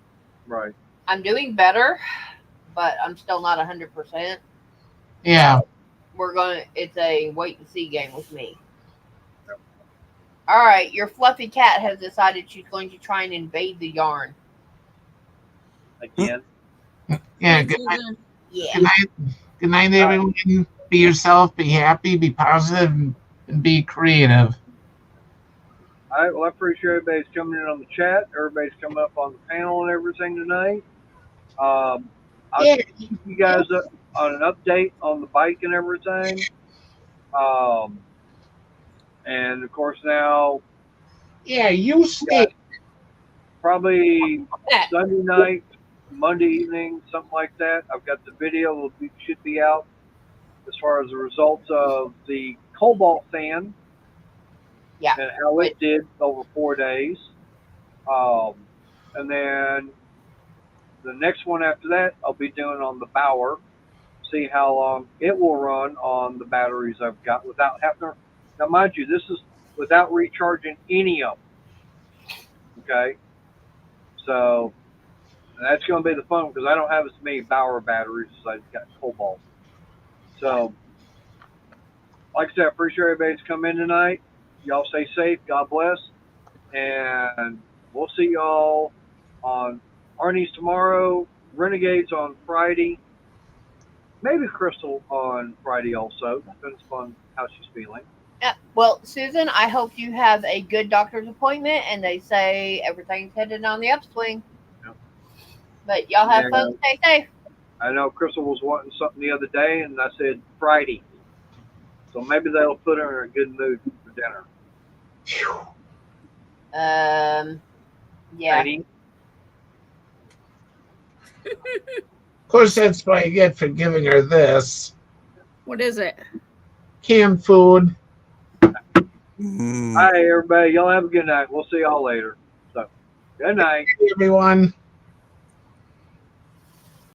Right. I'm doing better, but I'm still not 100%. Yeah. It's a wait and see game with me. All right, your fluffy cat has decided she's going to try and invade the yarn. Again. Yeah. Night, Good night. Susan. Yeah. Good night. Good night, everyone. Be yourself. Be happy. Be positive, and be creative. All right. Well, I appreciate everybody's coming in on the chat. Everybody's coming up on the panel and everything tonight. I'll Yeah. keep you guys up on an update on the bike and everything. And of course now, Yeah. You stay. probably That. Sunday night, Monday evening, something like that. I've got the video should be out as far as the results of the Cobalt fan Yeah. and how it did over 4 days. And then the next one after that, I'll be doing on the Bauer. See how long it will run on the batteries I've got without having to. Now, mind you, this is without recharging any of them. Okay, so that's going to be the fun because I don't have as many Bauer batteries as I've got Cobalt. So, like I said, I appreciate everybody's come in tonight. Y'all stay safe. God bless, and we'll see y'all on Arnie's tomorrow. Renegades on Friday. Maybe Crystal on Friday also. Depends upon how she's feeling. Yeah. Well, Susan, I hope you have a good doctor's appointment and they say everything's headed on the upswing. Yep. But y'all have fun. Stay safe. I know Crystal was wanting something the other day, and I said Friday. So maybe that'll put her in a good mood for dinner. Yeah. Katie? Of course, that's what I get for giving her this What is it? canned food. Hi, everybody. Y'all have a good night. We'll see y'all later. So, good night. Everyone.